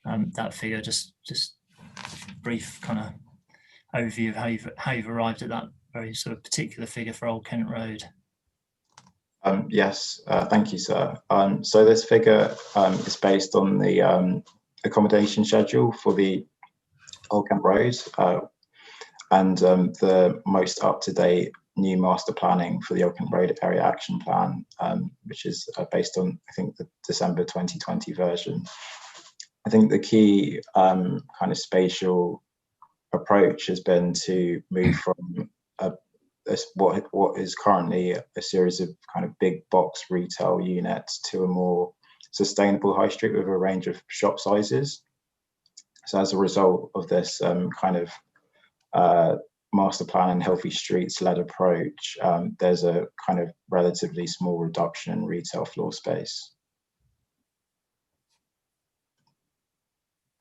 that figure? Just brief kind of overview of how you've arrived at that very sort of particular figure for Old Kent Road. Yes, thank you, sir. So this figure is based on the accommodation schedule for the Old Kent Road and the most up-to-date new master planning for the Old Kent Road Area Action Plan, which is based on, I think, the December 2020 version. I think the key kind of spatial approach has been to move from what is currently a series of kind of big box retail units to a more sustainable high street with a range of shop sizes. So as a result of this kind of master plan and healthy streets led approach, there's a kind of relatively small reduction in retail floor space.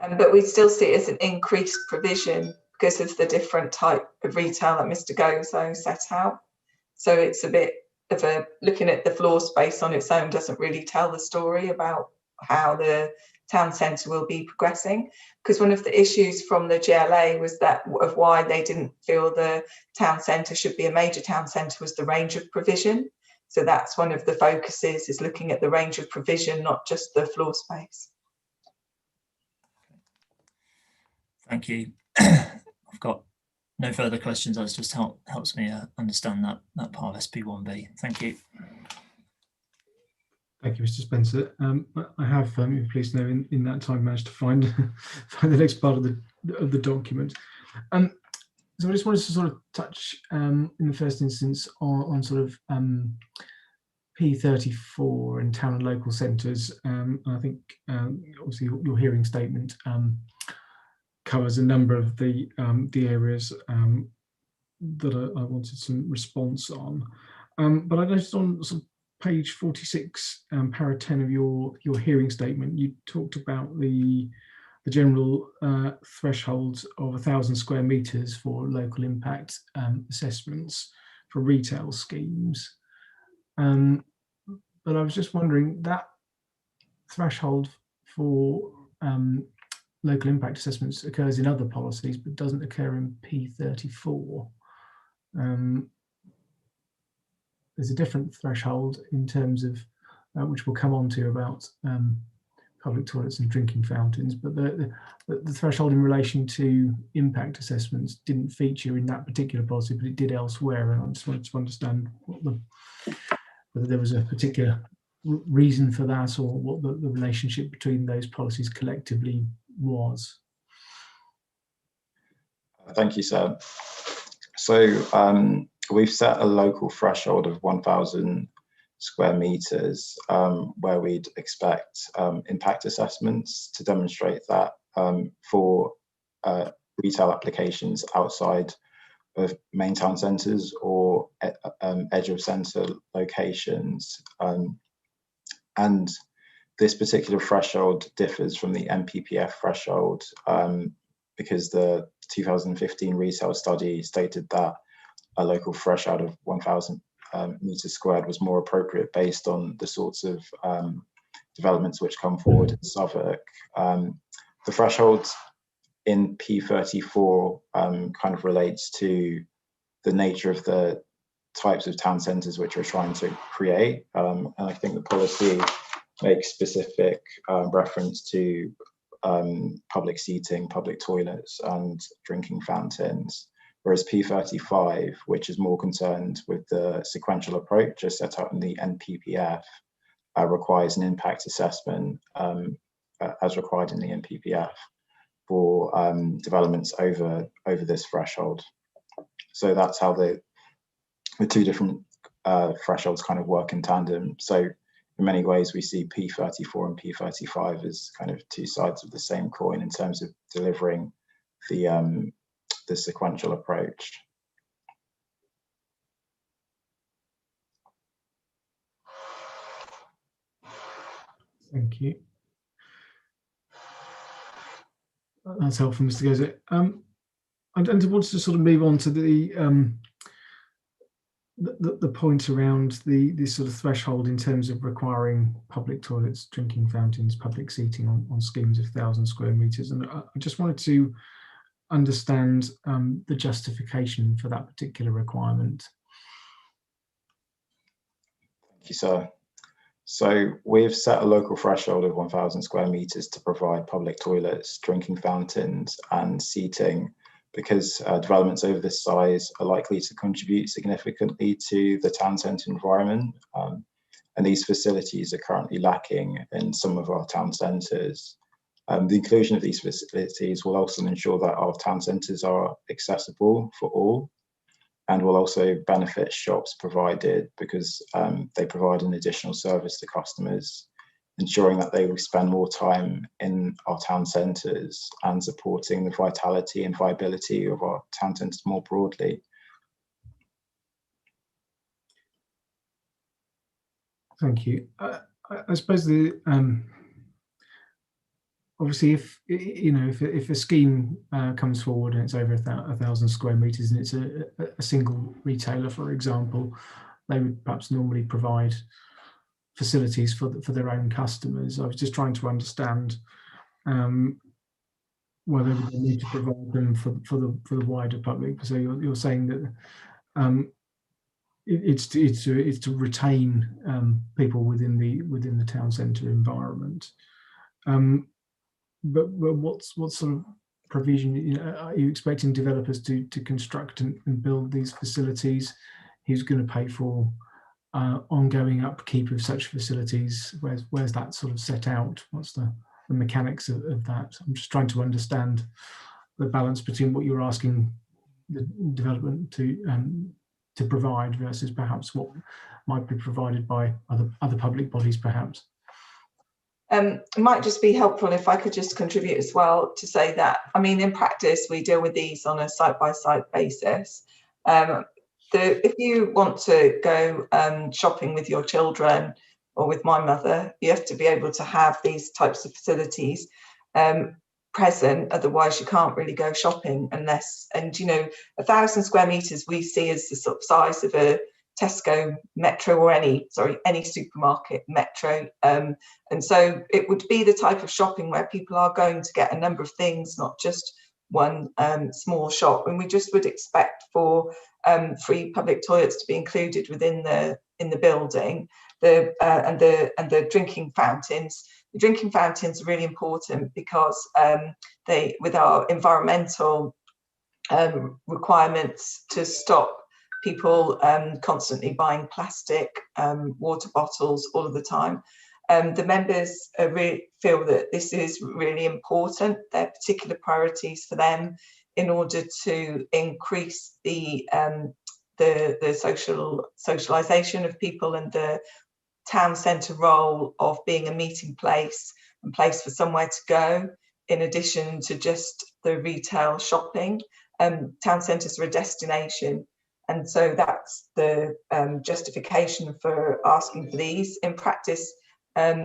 But we still see it as an increased provision because of the different type of retail that Mr. Gozo set out. So it's a bit of looking at the floor space on its own doesn't really tell the story about how the town centre will be progressing. Because one of the issues from the GLA was that of why they didn't feel the town centre should be a major town centre was the range of provision. So that's one of the focuses, is looking at the range of provision, not just the floor space. Thank you. I've got no further questions. That just helps me understand that part of SP1B. Thank you. Thank you, Mr. Spencer. I have, if you please know, in that time managed to find the next part of the document. So I just wanted to sort of touch in the first instance on sort of P34 and town and local centres. I think obviously your hearing statement covers a number of the areas that I wanted some response on. But I noticed on sort of page 46, para 10 of your hearing statement, you talked about the general thresholds of 1,000 square metres for local impact assessments for retail schemes. But I was just wondering, that threshold for local impact assessments occurs in other policies, but doesn't occur in P34. There's a different threshold in terms of, which we'll come on to, about public toilets and drinking fountains, but the threshold in relation to impact assessments didn't feature in that particular policy, but it did elsewhere. And I just wanted to understand whether there was a particular reason for that, or what the relationship between those policies collectively was. Thank you, sir. So we've set a local threshold of 1,000 square metres where we'd expect impact assessments to demonstrate that for retail applications outside of main town centres or edge of centre locations. And this particular threshold differs from the MPPF threshold because the 2015 retail study stated that a local threshold of 1,000 metres squared was more appropriate based on the sorts of developments which come forward in Southwark. The threshold in P34 kind of relates to the nature of the types of town centres which we're trying to create. And I think the policy makes specific reference to public seating, public toilets and drinking fountains. whereas P35, which is more concerned with the sequential approach as set out in the NPPF, requires an impact assessment as required in the NPPF for developments over this threshold. So that's how the two different thresholds kind of work in tandem. So in many ways, we see P34 and P35 as kind of two sides of the same coin in terms of delivering the sequential approach. Thank you. That's helpful, Mr. Gozet. I wanted to sort of move on to the point around the sort of threshold in terms of requiring public toilets, drinking fountains, public seating on schemes of 1,000 square metres. And I just wanted to understand the justification for that particular requirement. Thank you, sir. So we've set a local threshold of 1,000 square metres to provide public toilets, drinking fountains and seating, because developments over this size are likely to contribute significantly to the town centre environment. And these facilities are currently lacking in some of our town centres. The inclusion of these facilities will also ensure that our town centres are accessible for all, and will also benefit shops provided because they provide an additional service to customers, ensuring that they will spend more time in our town centres and supporting the vitality and viability of our town centres more broadly. Thank you. I suppose the obviously, if a scheme comes forward and it's over 1,000 square metres and it's a single retailer, for example, they would perhaps normally provide facilities for their own customers. I was just trying to understand whether they need to provide them for the wider public. So you're saying that it's to retain people within the town centre environment. But what sort of provision are you expecting developers to construct and build these facilities? Who's going to pay for ongoing upkeep of such facilities? Where's that sort of set out? What's the mechanics of that? I'm just trying to understand the balance between what you're asking the development to provide versus perhaps what might be provided by other public bodies, perhaps. It might just be helpful if I could just contribute as well to say that, I mean, in practice, we deal with these on a site-by-site basis. If you want to go shopping with your children or with my mother, you have to be able to have these types of facilities present. Otherwise, you can't really go shopping unless, and 1,000 square metres we see as the sort of size of a Tesco Metro or any supermarket Metro, and so it would be the type of shopping where people are going to get a number of things, not just one small shop. And we just would expect for free public toilets to be included within the building. And the drinking fountains. The drinking fountains are really important because they, with our environmental requirements to stop people constantly buying plastic water bottles all of the time. The members really feel that this is really important. They're particular priorities for them in order to increase the socialisation of people and the town centre role of being a meeting place and place for somewhere to go, in addition to just the retail shopping. Town centres are a destination. And so that's the justification for asking for these. In practice,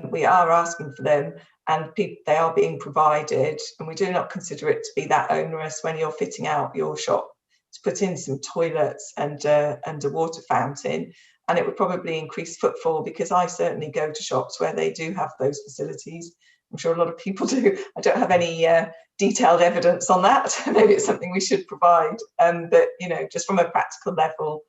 we are asking for them and they are being provided. And we do not consider it to be that onerous when you're fitting out your shop to put in some toilets and a water fountain. And it would probably increase footfall because I certainly go to shops where they do have those facilities. I'm sure a lot of people do. I don't have any detailed evidence on that. Maybe it's something we should provide. But, just from a practical level,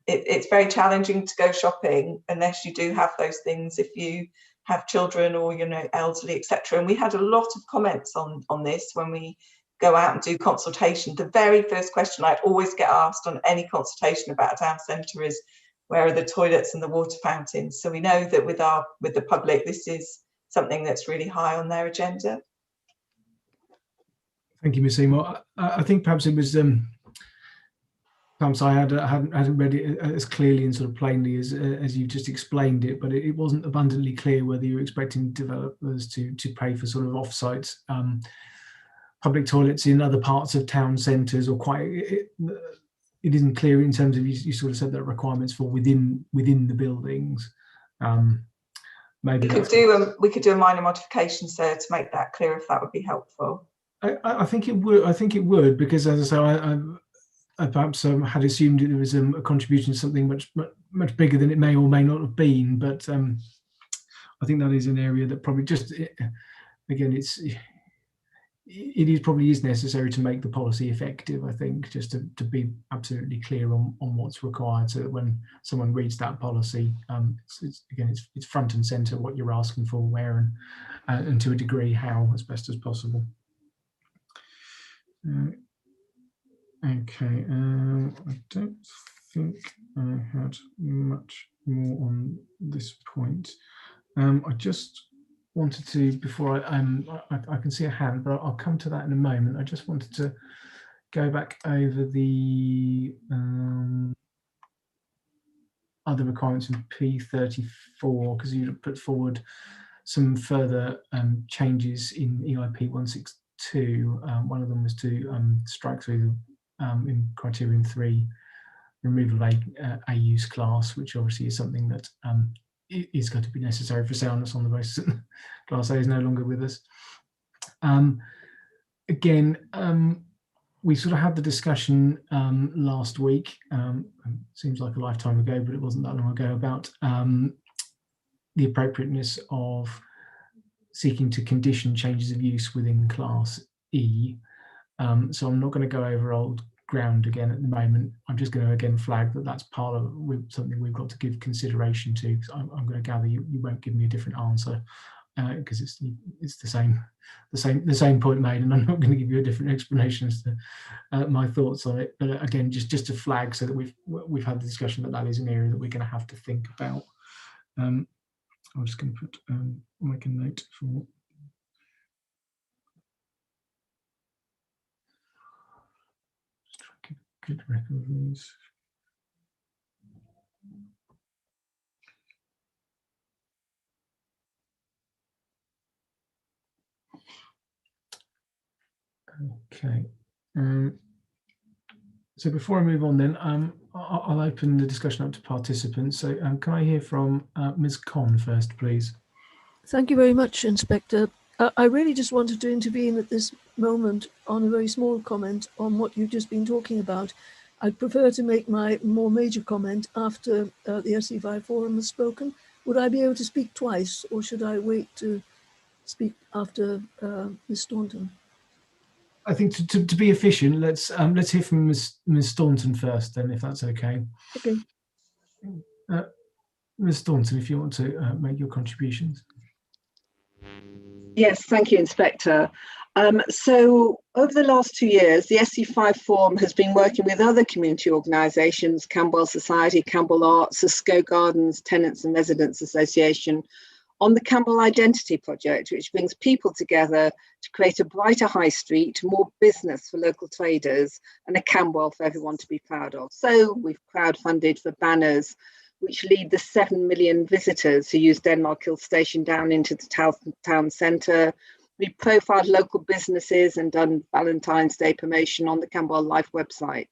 it's very challenging to go shopping unless you do have those things, if you have children or, elderly, etc. And we had a lot of comments on this when we go out and do consultation, the very first question I always get asked on any consultation about a town centre is, where are the toilets and the water fountains? So we know that with the public, this is something that's really high on their agenda. Thank you, Ms. Seymour. I think perhaps it was perhaps I hadn't read it as clearly and sort of plainly as you just explained it, but it wasn't abundantly clear whether you're expecting developers to pay for sort of off-site public toilets in other parts of town centres, or it isn't clear in terms of, you sort of said that requirements for within the buildings. Maybe we could do a minor modification, sir, to make that clear, if that would be helpful. I think it would. I think it would, because as I say, I perhaps had assumed there was a contribution to something much bigger than it may or may not have been. But I think that is an area that probably again, it probably is necessary to make the policy effective. I think just to be absolutely clear on what's required, so that when someone reads that policy, it's front and centre what you're asking for, where, and to a degree how, as best as possible. Okay, I don't think I had much more on this point. I just wanted to, before I can see a hand, but I'll come to that in a moment. I just wanted to go back over the other requirements in P34, because you put forward some further changes in EIP 162. One of them was to strike through in criterion 3, removal of a use class, which obviously is something that is going to be necessary for soundness on the basis that class A is no longer with us. Again, we sort of had the discussion last week, seems like a lifetime ago, but it wasn't that long ago, about the appropriateness of seeking to condition changes of use within class E. So I'm not going to go over old ground again at the moment. I'm just going to again flag that that's part of something we've got to give consideration to, because I'm going to gather you won't give me a different answer, because it's the same point made, and I'm not going to give you a different explanation as to my thoughts on it. But again, just to flag, so that we've had the discussion that is an area that we're going to have to think about. I'm just going to put make a note for. Good record of these. Okay. So before I move on, then I'll open the discussion up to participants. So can I hear from Ms. Khan first, please? Thank you very much, Inspector. I really just wanted to intervene at this moment on a very small comment on what you've just been talking about. I'd prefer to make my more major comment after the SC5 forum has spoken. Would I be able to speak twice, or should I wait to speak after Ms. Staunton? I think to be efficient, let's hear from Ms. Staunton first, then, if that's okay. Okay. Ms. Staunton, if you want to make your contributions. Yes, thank you, Inspector. So over the last 2 years, the SC5 Forum has been working with other community organisations, Camberwell Society, Camberwell Arts, the SCO Gardens, Tenants and Residents Association, on the Camberwell Identity Project, which brings people together to create a brighter high street, more business for local traders, and a Camberwell for everyone to be proud of. So we've crowdfunded for banners which lead the 7 million visitors who use Denmark Hill Station down into the town centre. We profiled local businesses and done Valentine's Day promotion on the Camberwell Life website.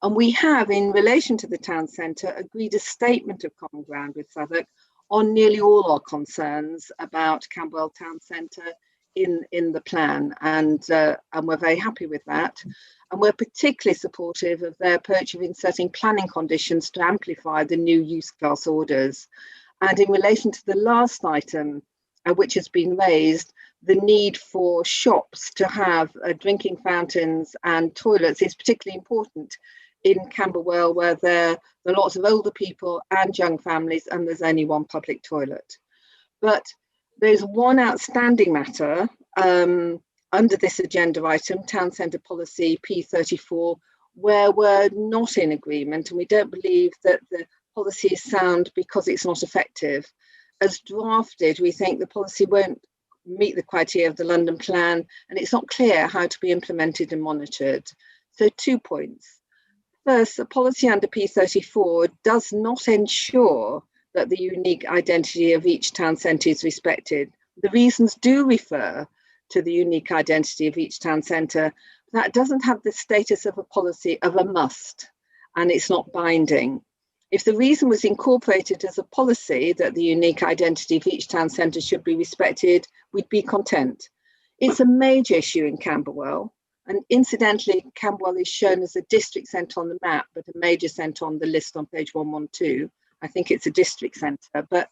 And we have, in relation to the town centre, agreed a statement of common ground with Southwark on nearly all our concerns about Camberwell Town Centre in the plan, and we're very happy with that. And we're particularly supportive of their approach of inserting planning conditions to amplify the new use class orders. And in relation to the last item, which has been raised, the need for shops to have drinking fountains and toilets is particularly important in Camberwell, where there are lots of older people and young families, and there's only one public toilet. But there's one outstanding matter, under this agenda item, Town Centre Policy P34, where we're not in agreement, and we don't believe that the policy is sound because it's not effective. As drafted, we think the policy won't meet the criteria of the London Plan, and it's not clear how to be implemented and monitored. So 2 points. First, the policy under P34 does not ensure that the unique identity of each town centre is respected. The reasons do refer to the unique identity of each town centre. That doesn't have the status of a policy of a must, and it's not binding. If the reason was incorporated as a policy that the unique identity of each town centre should be respected, we'd be content. It's a major issue in Camberwell, and incidentally, Camberwell is shown as a district centre on the map, but a major centre on the list on page 112. I think it's a district centre, but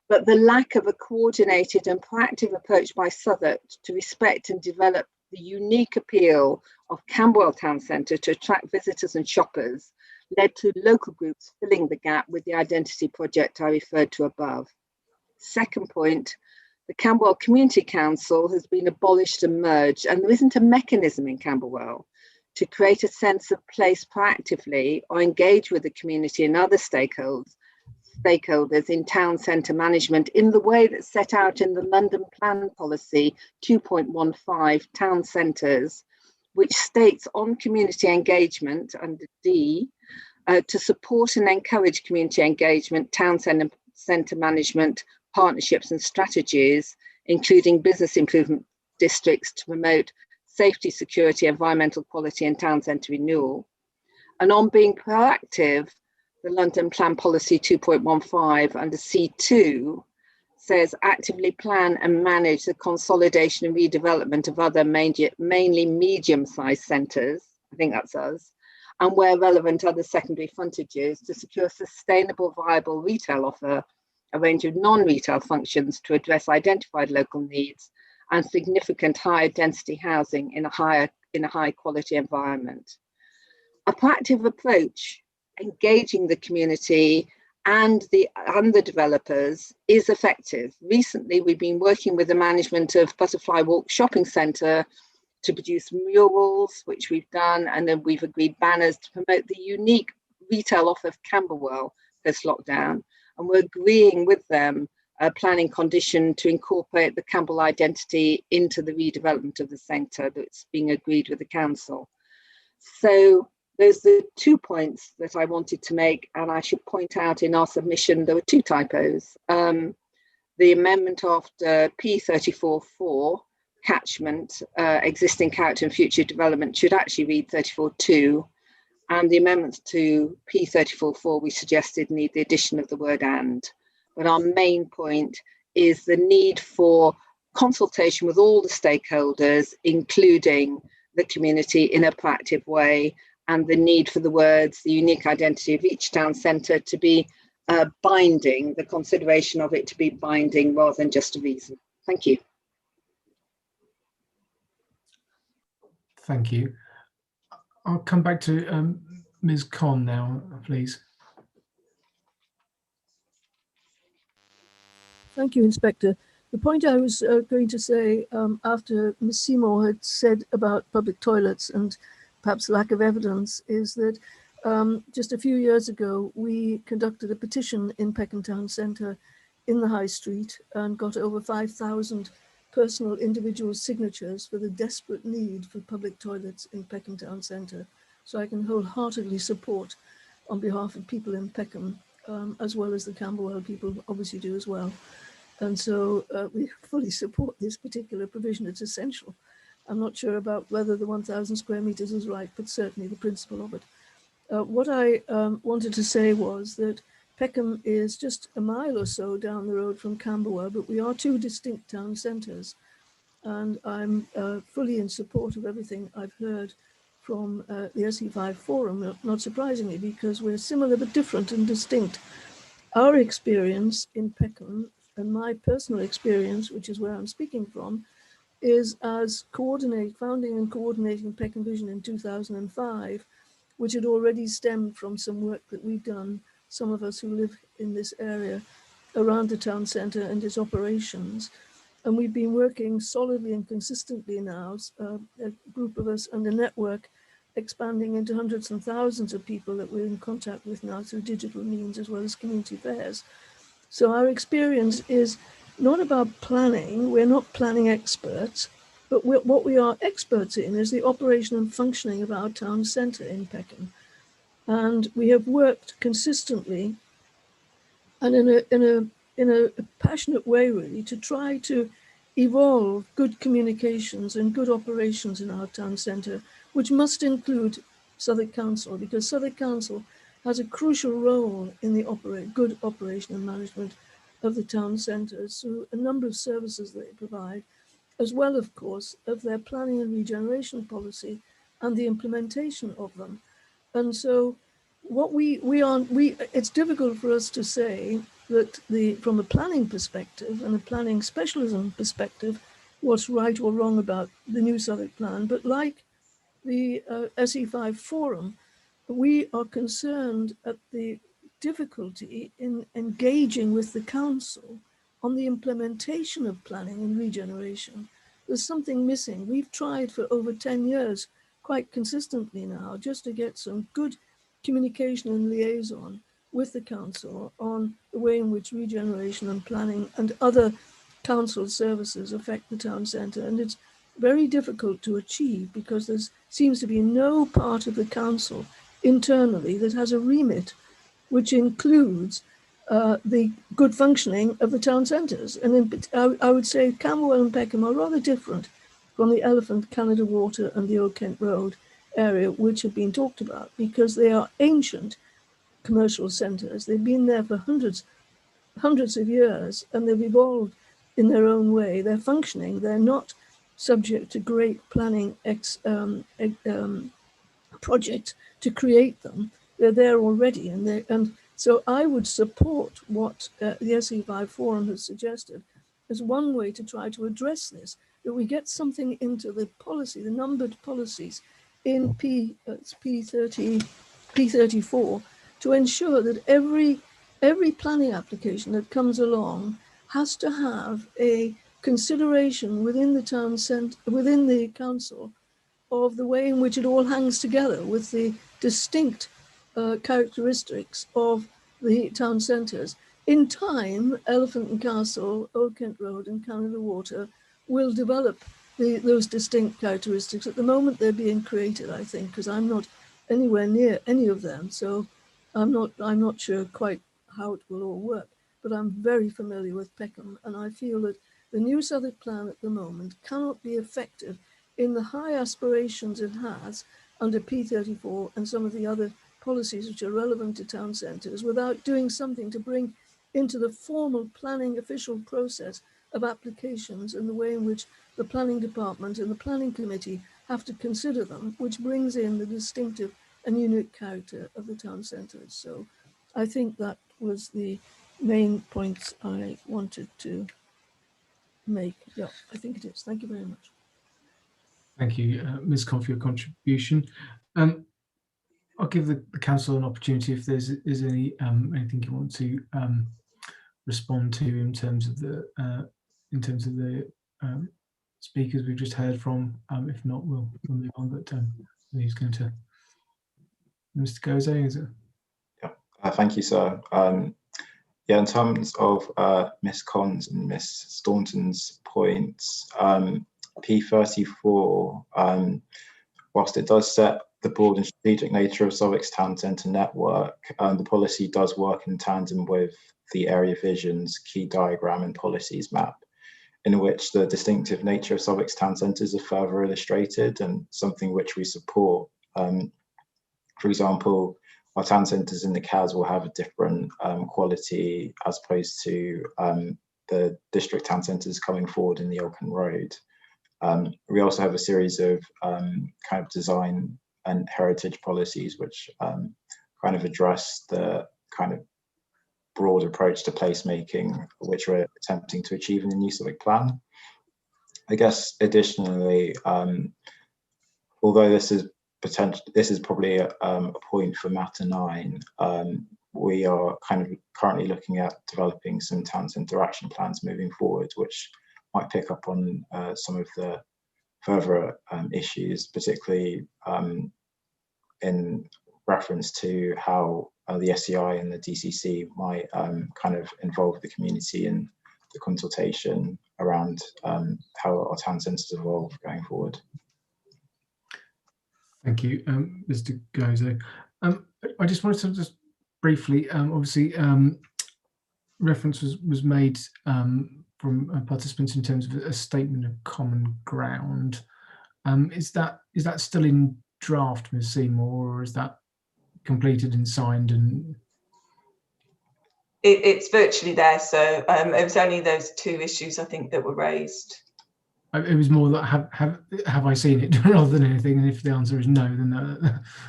the lack of a coordinated and proactive approach by Southwark to respect and develop the unique appeal of Camberwell Town Centre to attract visitors and shoppers led to local groups filling the gap with the identity project I referred to above. Second point, the Camberwell Community Council has been abolished and merged, and there isn't a mechanism in Camberwell to create a sense of place proactively or engage with the community and other stakeholders in town centre management in the way that's set out in the London Plan Policy 2.15 Town Centres, which states on community engagement under D, to support and encourage community engagement, town centre management, partnerships and strategies, including business improvement districts to promote safety, security, environmental quality and town centre renewal. And on being proactive, the London Plan Policy 2.15 under C2 says actively plan and manage the consolidation and redevelopment of other mainly medium-sized centres, I think that's us, and where relevant other secondary frontages to secure sustainable, viable retail offer, a range of non-retail functions to address identified local needs and significant higher density housing in a high quality environment. A proactive approach engaging the community and the developers is effective. Recently, we've been working with the management of Butterfly Walk Shopping Centre to produce murals, which we've done, and then we've agreed banners to promote the unique retail offer of Camberwell post-lockdown. And we're agreeing with them a planning condition to incorporate the Camberwell identity into the redevelopment of the centre that's being agreed with the council. So those are the 2 points that I wanted to make, and I should point out in our submission there were 2 typos. The amendment after P34.4, catchment, existing character and future development, should actually read 34.2, and the amendments to P34.4 we suggested need the addition of the word and. But our main point is the need for consultation with all the stakeholders, including the community, in a proactive way, and the need for the words, the unique identity of each town centre, to be binding, the consideration of it to be binding rather than just a reason. Thank you. Thank you. I'll come back to Ms. Khan now, please. Thank you, Inspector. The point I was going to say after Ms. Seymour had said about public toilets and perhaps lack of evidence is that just a few years ago, we conducted a petition in Peckham Town Centre in the High Street and got over 5,000 personal individual signatures for the desperate need for public toilets in Peckham Town Centre. So I can wholeheartedly support on behalf of people in Peckham, as well as the Camberwell people obviously do as well. And so we fully support this particular provision. It's essential. I'm not sure about whether the 1,000 square meters is right, but certainly the principle of it. What I wanted to say was that Peckham is just a mile or so down the road from Camberwell, but we are 2 distinct town centres. And I'm fully in support of everything I've heard from the SE5 forum, not surprisingly, because we're similar but different and distinct. Our experience in Peckham, and my personal experience, which is where I'm speaking from, is as founding and coordinating Peckham Vision in 2005, which had already stemmed from some work that we've done, some of us who live in this area, around the town centre and its operations. And we've been working solidly and consistently now, a group of us and a network expanding into hundreds and thousands of people that we're in contact with now through digital means as well as community fairs. So our experience is not about planning. We're not planning experts, but what we are experts in is the operation and functioning of our town centre in Peckham. And we have worked consistently and in a passionate way, really, to try to evolve good communications and good operations in our town centre, which must include Southwark Council, because Southwark Council has a crucial role in the good operation and management of the town centres through a number of services that they provide, as well, of course, of their planning and regeneration policy and the implementation of them. And so what it's difficult for us to say that from a planning perspective and a planning specialism perspective, what's right or wrong about the new Southwark plan. But like the SE5 forum, we are concerned at the difficulty in engaging with the council on the implementation of planning and regeneration. There's something missing. We've tried for over 10 years quite consistently now just to get some good communication and liaison with the council on the way in which regeneration and planning and other council services affect the town centre. And it's very difficult to achieve because there seems to be no part of the council internally that has a remit which includes the good functioning of the town centres. And I would say Camberwell and Peckham are rather different from the Elephant, Canada Water and the Old Kent Road area, which have been talked about, because they are ancient commercial centres. They've been there for hundreds of years, and they've evolved in their own way. They're functioning. They're not subject to great planning project to create them. They're there already, and so I would support what the SE5 forum has suggested as one way to try to address this, that we get something into the policy, the numbered policies in P34, to ensure that every planning application that comes along has to have a consideration within the town centre, within the council, of the way in which it all hangs together with the distinct characteristics of the town centres. In time, Elephant and Castle, Old Kent Road and Canada Water will develop those distinct characteristics. At the moment, they're being created, I think, because I'm not anywhere near any of them. So I'm not sure quite how it will all work, but I'm very familiar with Peckham, and I feel that the new Southwark plan at the moment cannot be effective in the high aspirations it has under P34 and some of the other policies which are relevant to town centres without doing something to bring into the formal planning official process of applications and the way in which the planning department and the planning committee have to consider them, which brings in the distinctive and unique character of the town centres. So I think that was the main points I wanted to make. Yeah, I think it is. Thank you very much. Thank you, Ms. Khan, for your contribution. I'll give the council an opportunity if there's any anything you want to respond to in terms of the speakers we've just heard from. If not, we'll move on. But who's going to? Mr. Goze, is it? Yeah, thank you, sir. Yeah, in terms of Ms. Khan's and Ms. Staunton's points, P34, whilst it does set the broad and strategic nature of Southwark's town centre network, the policy does work in tandem with the area visions, key diagram and policies map, in which the distinctive nature of Southwark's town centres are further illustrated, and something which we support. For example, our town centres in the CAS will have a different quality as opposed to the district town centres coming forward in the Old Kent Road. We also have a series of kind of design and heritage policies which kind of address the kind of broad approach to placemaking which we're attempting to achieve in the new Southwark plan. I guess additionally, although this is probably a point for Matter 9, we are kind of currently looking at developing some town centre action plans moving forward, which might pick up on some of the further issues, particularly in reference to how the SEI and the DCC might kind of involve the community in the consultation around how our town centres evolve going forward. Thank you, Mr. Gozo. I just wanted to just briefly, obviously, reference was made from participants in terms of a statement of common ground. Is that still in draft, Ms. Seymour, or is that completed and signed? And it's virtually there. So it was only those two issues I think that were raised. It was more that have I seen it rather than anything, and if the answer is no, then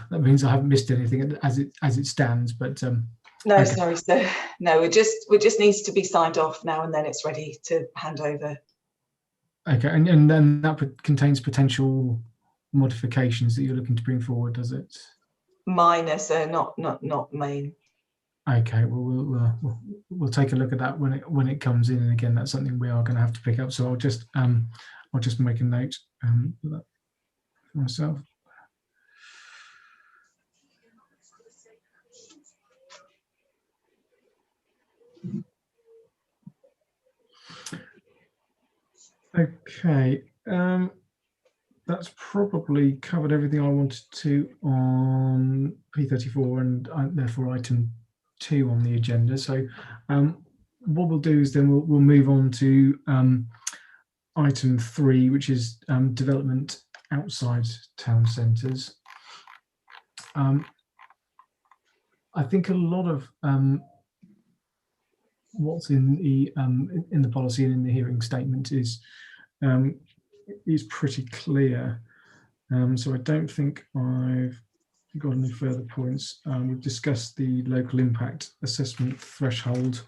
that means I haven't missed anything as it stands. But no, okay. Sorry, so no, it just needs to be signed off now, and then it's ready to hand over. Okay, and then that contains potential modifications that you're looking to bring forward, does it? Minor, so not main. Okay, well we'll take a look at that when it comes in, and again that's something we are going to have to pick up. So I'll just make a note for myself. Okay, that's probably covered everything I wanted to on P34 and therefore item 2 on the agenda. So what we'll do is then we'll move on to item 3, which is development outside town centres. I think a lot of what's in the policy and in the hearing statement is pretty clear. So I don't think I've got any further points. We've discussed the local impact assessment threshold,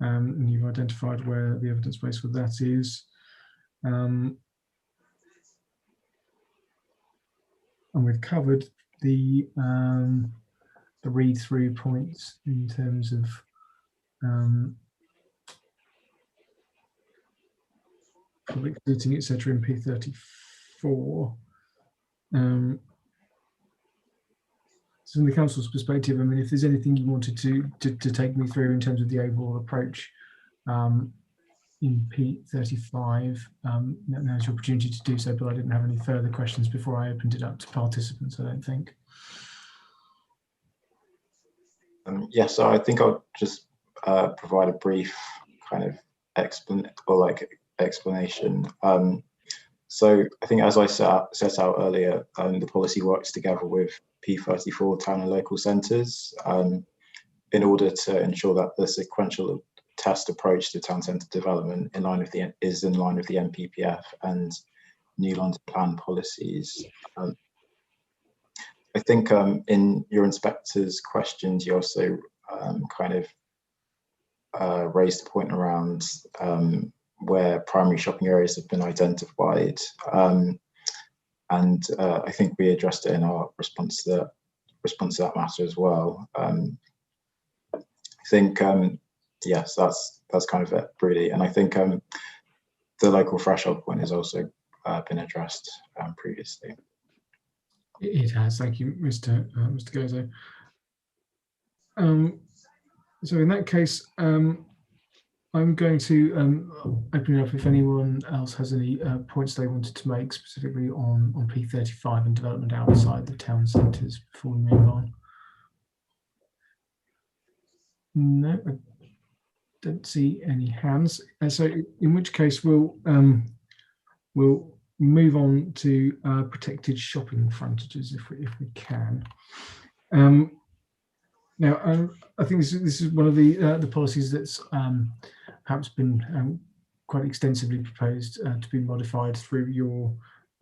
and you've identified where the evidence base for that is. And we've covered the read-through points in terms of public seating, etc. in P34. So from the council's perspective, I mean, if there's anything you wanted to take me through in terms of the overall approach in P35, now's your opportunity to do so, but I didn't have any further questions before I opened it up to participants, I don't think. Yes, so I think I'll just provide a brief kind of explanation. So I think, as I set out earlier, the policy works together with P34 town and local centres in order to ensure that the sequential test approach to town centre development is in line with the NPPF and New London Plan policies. I think in your inspector's questions, you also kind of raised the point around where primary shopping areas have been identified, and I think we addressed it in our response to that matter as well. I think yes, that's kind of it really, and I think the local threshold point has also been addressed previously. It has, thank you, Mr. Gozo. So in that case, I'm going to open it up if anyone else has any points they wanted to make specifically on P35 and development outside the town centres before we move on. No, I don't see any hands. So in which case we'll move on to protected shopping frontages if we can. Now, I think this is one of the policies that's perhaps been quite extensively proposed to be modified through your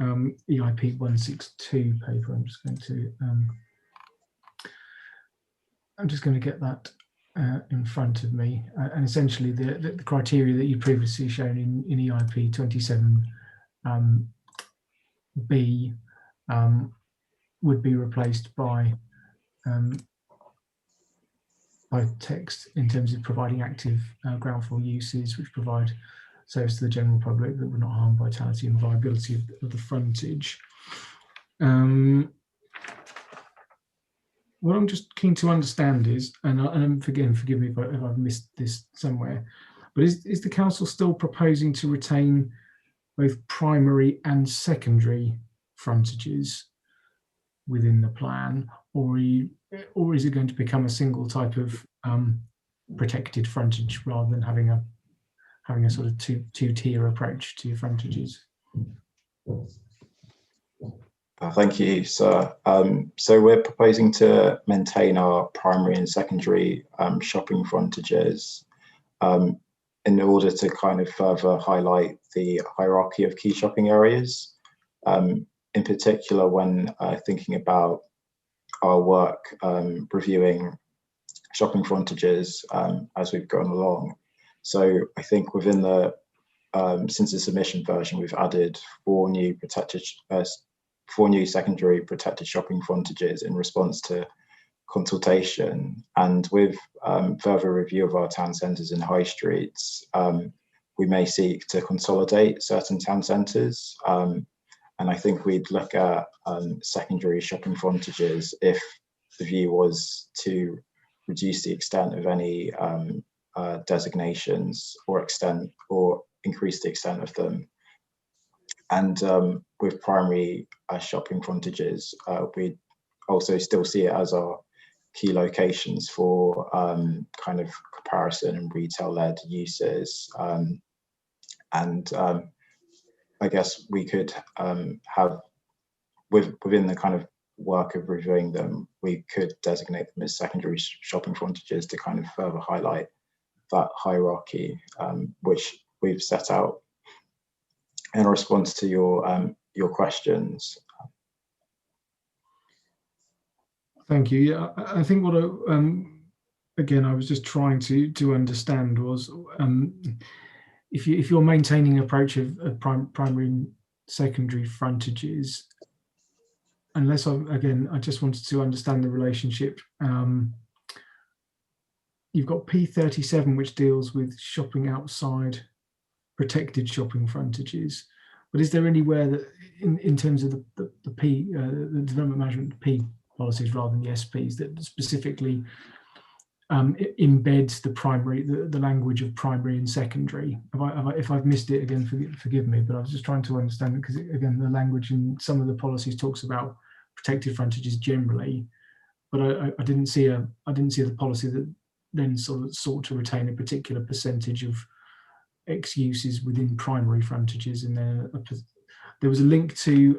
EIP 162 paper. I'm just going to get that in front of me, and essentially the criteria that you previously shown in EIP 27 B would be replaced by text in terms of providing active ground floor uses which provide service to the general public that would not harm vitality and viability of the frontage. What I'm just keen to understand is, and forgive me if I've missed this somewhere, but is the council still proposing to retain both primary and secondary frontages within the plan, or is it going to become a single type of protected frontage rather than having a sort of two-tier approach to your frontages? Thank you, sir. So we're proposing to maintain our primary and secondary shopping frontages in order to kind of further highlight the hierarchy of key shopping areas. In particular, when thinking about our work reviewing shopping frontages as we've gone along. So I think within the since the submission version, we've added four new secondary protected shopping frontages in response to consultation. And with further review of our town centres and high streets, we may seek to consolidate certain town centres. And I think we'd look at secondary shopping frontages if the view was to reduce the extent of any designations or increase the extent of them. And with primary shopping frontages, we also still see it as our key locations for kind of comparison and retail-led uses. I guess we could have, within the kind of work of reviewing them, we could designate them as secondary shopping frontages to kind of further highlight that hierarchy, which we've set out in response to your questions. Thank you. Yeah, I think what again, I was just trying to understand was if you're maintaining an approach of primary and secondary frontages, unless I just wanted to understand the relationship. You've got P37, which deals with shopping outside protected shopping frontages, but is there anywhere that in terms of the development management P policies rather than the SPs that specifically embeds the language of primary and secondary? If I've missed it again, forgive me, but I was just trying to understand it, because again, the language in some of the policies talks about protected frontages generally, but I didn't see the policy that then sort of sought to retain a particular percentage of X uses within primary frontages. And then there was a link to,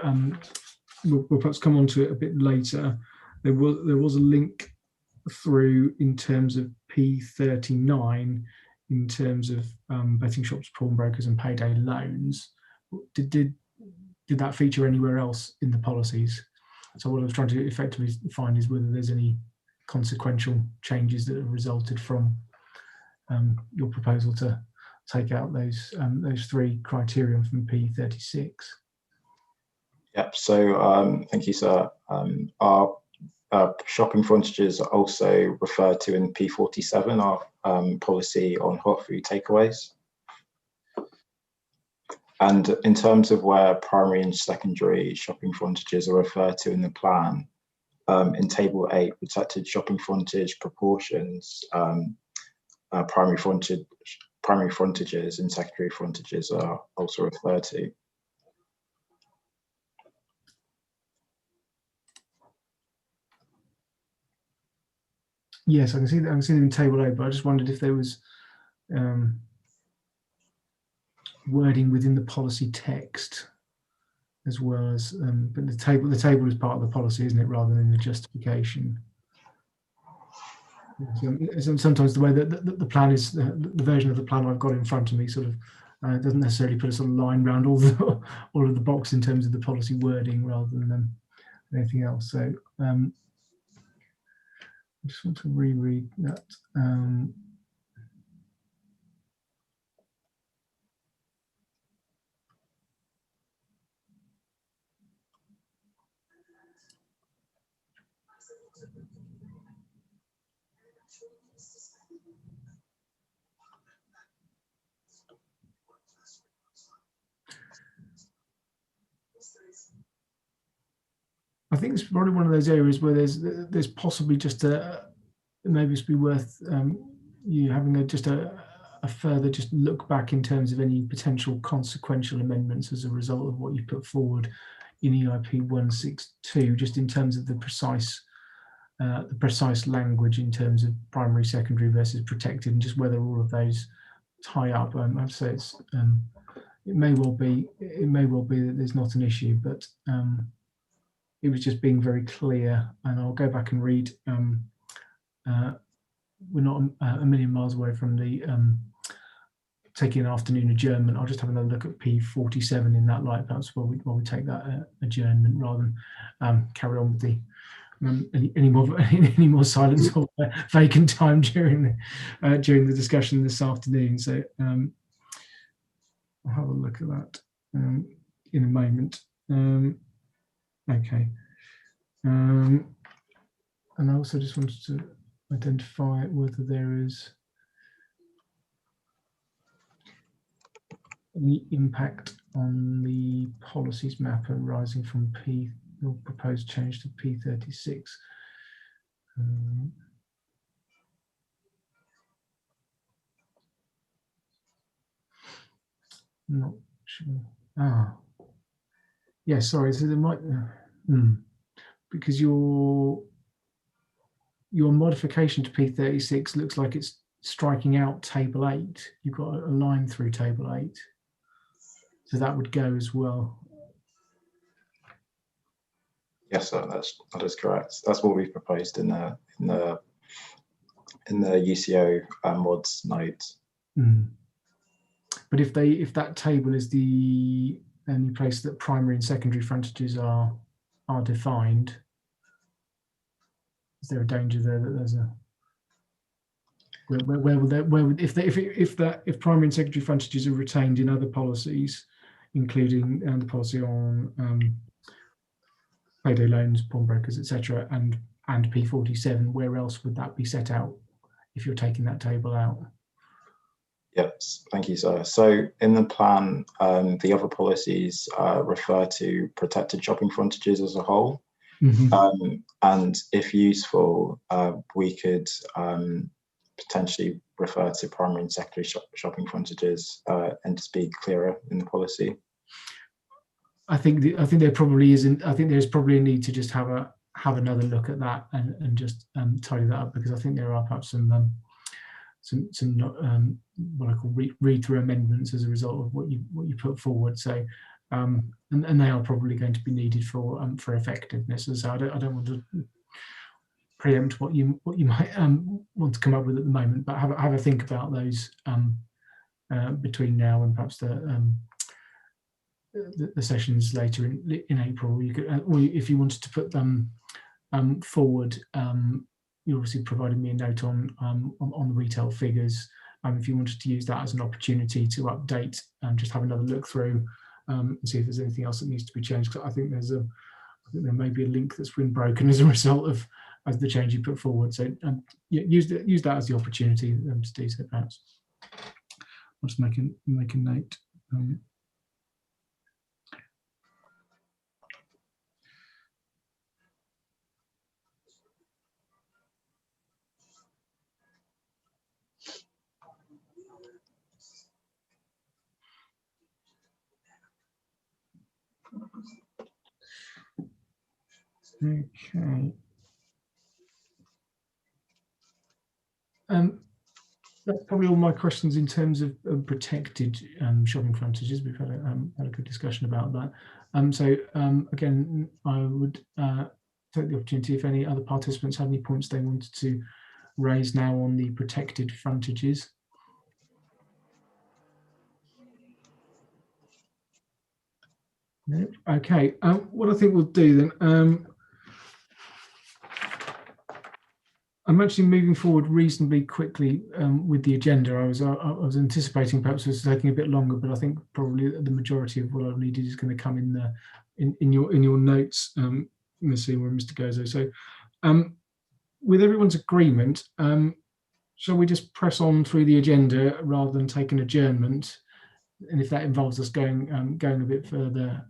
we'll perhaps come on to it a bit later. There was a link through in terms of P39, in terms of betting shops, pawnbrokers and payday loans. Did that feature anywhere else in the policies? So what I was trying to effectively find is whether there's any consequential changes that have resulted from your proposal to take out those three criteria from P36. Yep. So thank you, sir. Our shopping frontages are also referred to in P47, our policy on hot food takeaways. And in terms of where primary and secondary shopping frontages are referred to in the plan, in Table 8, protected shopping frontage proportions, primary frontages and secondary frontages are also referred to. Yes, I can see that. I can see them in Table 8, but I just wondered if there was wording within the policy text as well as, but the table is part of the policy, isn't it, rather than the justification. So sometimes the way that the plan is, the version of the plan I've got in front of me sort of doesn't necessarily put a sort of line around all of the box in terms of the policy wording rather than anything else. So I just want to reread that. I think it's probably one of those areas where there's possibly just maybe it's be worth you having just a further just look back in terms of any potential consequential amendments as a result of what you put forward in EIP 162, just in terms of the precise language in terms of primary, secondary versus protected, and just whether all of those tie up. I'd say it's it may well be that there's not an issue, but it was just being very clear. And I'll go back and read. We're not a million miles away from the taking an afternoon adjournment. I'll just have another look at P47 in that light, perhaps while we take that adjournment, rather than carry on with the any more silence or vacant time during the discussion this afternoon. So I'll have a look at that in a moment. Okay. And I also just wanted to identify whether there is any impact on the policies map arising from your proposed change to P36. Not sure. Yeah, sorry. So there might because your modification to P36 looks like it's striking out table 8. You've got a line through table 8, so that would go as well. Yes, sir, that is correct. That's what we've proposed in the UCO mods note. But if that table is the only place that primary and secondary frontages are defined, is there a danger there that there's a if primary and secondary frontages are retained in other policies, including the policy on payday loans, pawnbrokers, etc., and P47, where else would that be set out if you're taking that table out? Yes, thank you, sir. So in the plan, the other policies refer to protected shopping frontages as a whole. And if useful, we could potentially refer to primary and secondary shopping frontages and just be clearer in the policy. I think there probably isn't. I think there's probably a need to just have another look at that and just tidy that up, because I think there are perhaps some what I call read through amendments as a result of what you put forward. So and they are probably going to be needed for effectiveness. And so I don't want to preempt what you might want to come up with at the moment, but have a think about those between now and perhaps the sessions later in April. You could, or if you wanted to put them forward, you're obviously providing me a note on the retail figures. If you wanted to use that as an opportunity to update and just have another look through and see if there's anything else that needs to be changed. I think there may be a link that's been broken as a result of the change you put forward. So use that as the opportunity to do so. Perhaps I'll just make a note. Okay. That's probably all my questions in terms of protected shopping frontages. We've had a good discussion about that. So again, I would take the opportunity, if any other participants have any points they wanted to raise now on the protected frontages. Nope. Okay. What I think we'll do then. I'm actually moving forward reasonably quickly with the agenda. I was anticipating perhaps it was taking a bit longer, but I think probably the majority of what I needed is going to come in your notes. Let's see where Mr. Gozo. So, with everyone's agreement, shall we just press on through the agenda rather than take an adjournment? if that involves us going a bit further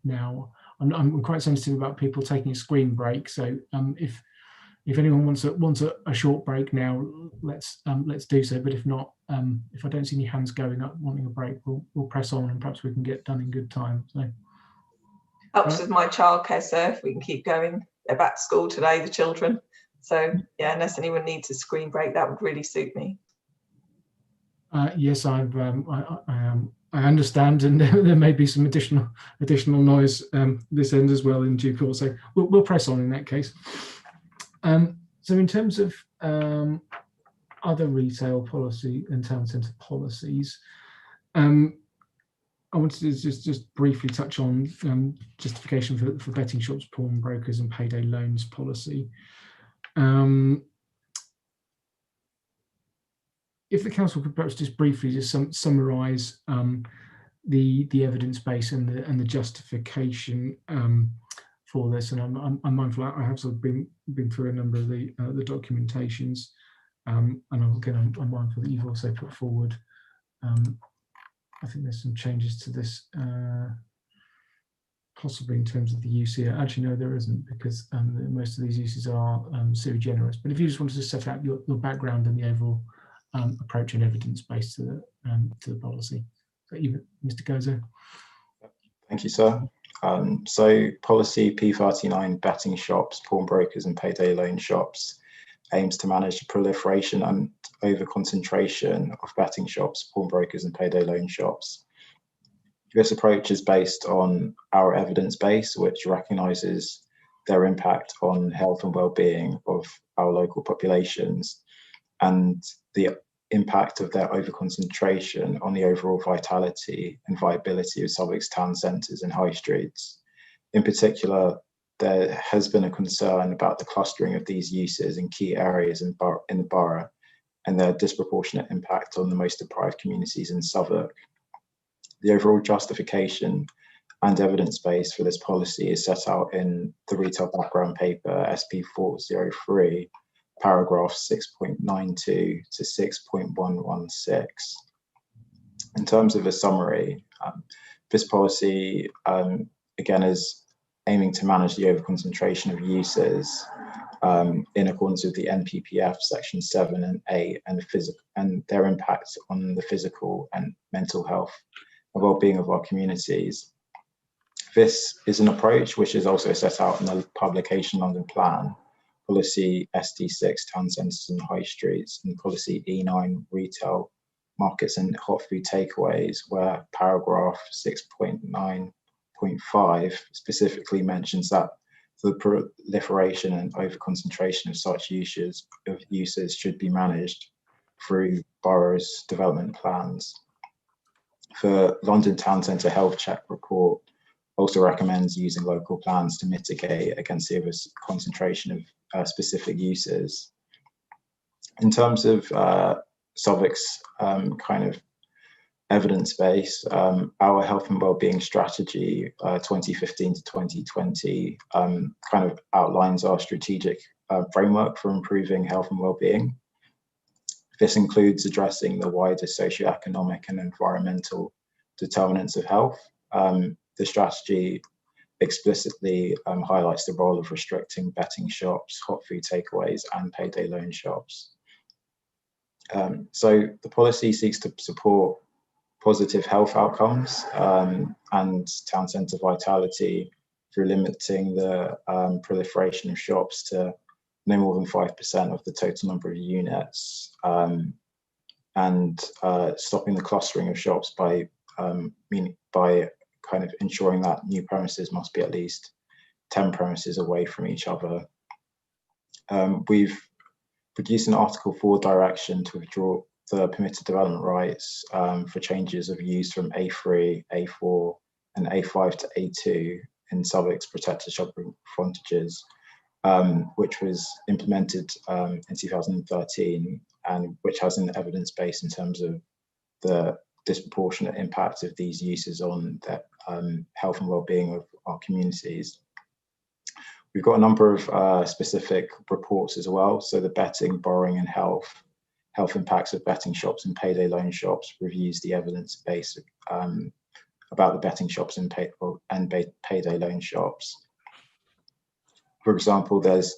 now, I'm quite sensitive about people taking a screen break. So if anyone wants a short break now, let's do so. But if not, if I don't see any hands going up wanting a break, we'll press on, and perhaps we can get done in good time. So helps with my childcare, sir. If we can keep going, they're back to school today, the children. So yeah, unless anyone needs a screen break, that would really suit me. Yes, I understand, and there may be some additional noise this end as well in due course. So we'll press on in that case. So in terms of other retail policy and town centre policies, I wanted to just briefly touch on justification for betting shops, pawnbrokers, and payday loans policy. If the council could perhaps just briefly just summarise the evidence base and the justification for this, and I'm mindful I have sort of been through a number of the documentations, and again I'm mindful that you've also put forward. I think there's some changes to this, possibly in terms of the use here. Actually, no, there isn't, because most of these uses are sui generis. But if you just wanted to set out your background and the overall approach and evidence base to the policy. So you, Mr. Gozo. Thank you, sir. So policy P39, betting shops, pawnbrokers and payday loan shops, aims to manage the proliferation and over-concentration of betting shops, pawnbrokers and payday loan shops. This approach is based on our evidence base, which recognises their impact on health and well-being of our local populations, and the impact of their overconcentration on the overall vitality and viability of Southwark's town centres and high streets. In particular, there has been a concern about the clustering of these uses in key areas in the borough and their disproportionate impact on the most deprived communities in Southwark. The overall justification and evidence base for this policy is set out in the Retail Background Paper SP 403, paragraph 6.92 to 6.116. In terms of a summary, this policy again is aiming to manage the overconcentration of uses in accordance with the NPPF section 7 and 8 and their impact on the physical and mental health and well-being of our communities. This is an approach which is also set out in the Publication London Plan, Policy SD6 Town Centres and High Streets, and Policy E9 Retail Markets and Hot Food Takeaways, where paragraph 6.9.5 specifically mentions that the proliferation and overconcentration of such uses should be managed through boroughs' development plans. The London Town Centre Health Check report also recommends using local plans to mitigate against the concentration of specific uses. In terms of Southwark's kind of evidence base, our health and wellbeing strategy 2015 to 2020 kind of outlines our strategic framework for improving health and wellbeing. This includes addressing the wider socioeconomic and environmental determinants of health. The strategy explicitly highlights the role of restricting betting shops, hot food takeaways, and payday loan shops. So the policy seeks to support positive health outcomes and town centre vitality through limiting the proliferation of shops to no more than 5% of the total number of units, and stopping the clustering of shops by kind of ensuring that new premises must be at least 10 premises away from each other. We've produced an Article 4 direction to withdraw the permitted development rights for changes of use from A3, A4 and A5 to A2 in Southwark's protected shopping frontages, which was implemented in 2013 and which has an evidence base in terms of the disproportionate impact of these uses on the health and well-being of our communities. We've got a number of specific reports as well. So the betting, borrowing and health health impacts of betting shops and payday loan shops, reviews the evidence base about the betting shops and payday loan shops. For example, there's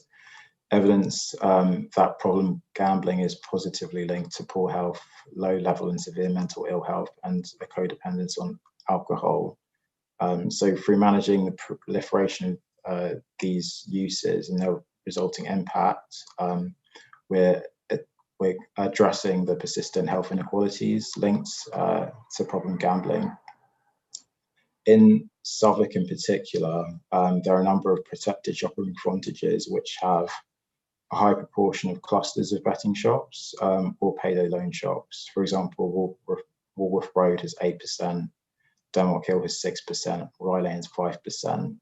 evidence that problem gambling is positively linked to poor health, low level and severe mental ill health, and a codependence on alcohol. So through managing the proliferation of these uses and their resulting impact, we're addressing the persistent health inequalities linked to problem gambling. In Southwark in particular, there are a number of protected shopping frontages which have a high proportion of clusters of betting shops or payday loan shops. For example, Walworth Road has 8%, Denmark Hill has 6%, Rye Lane has 5%.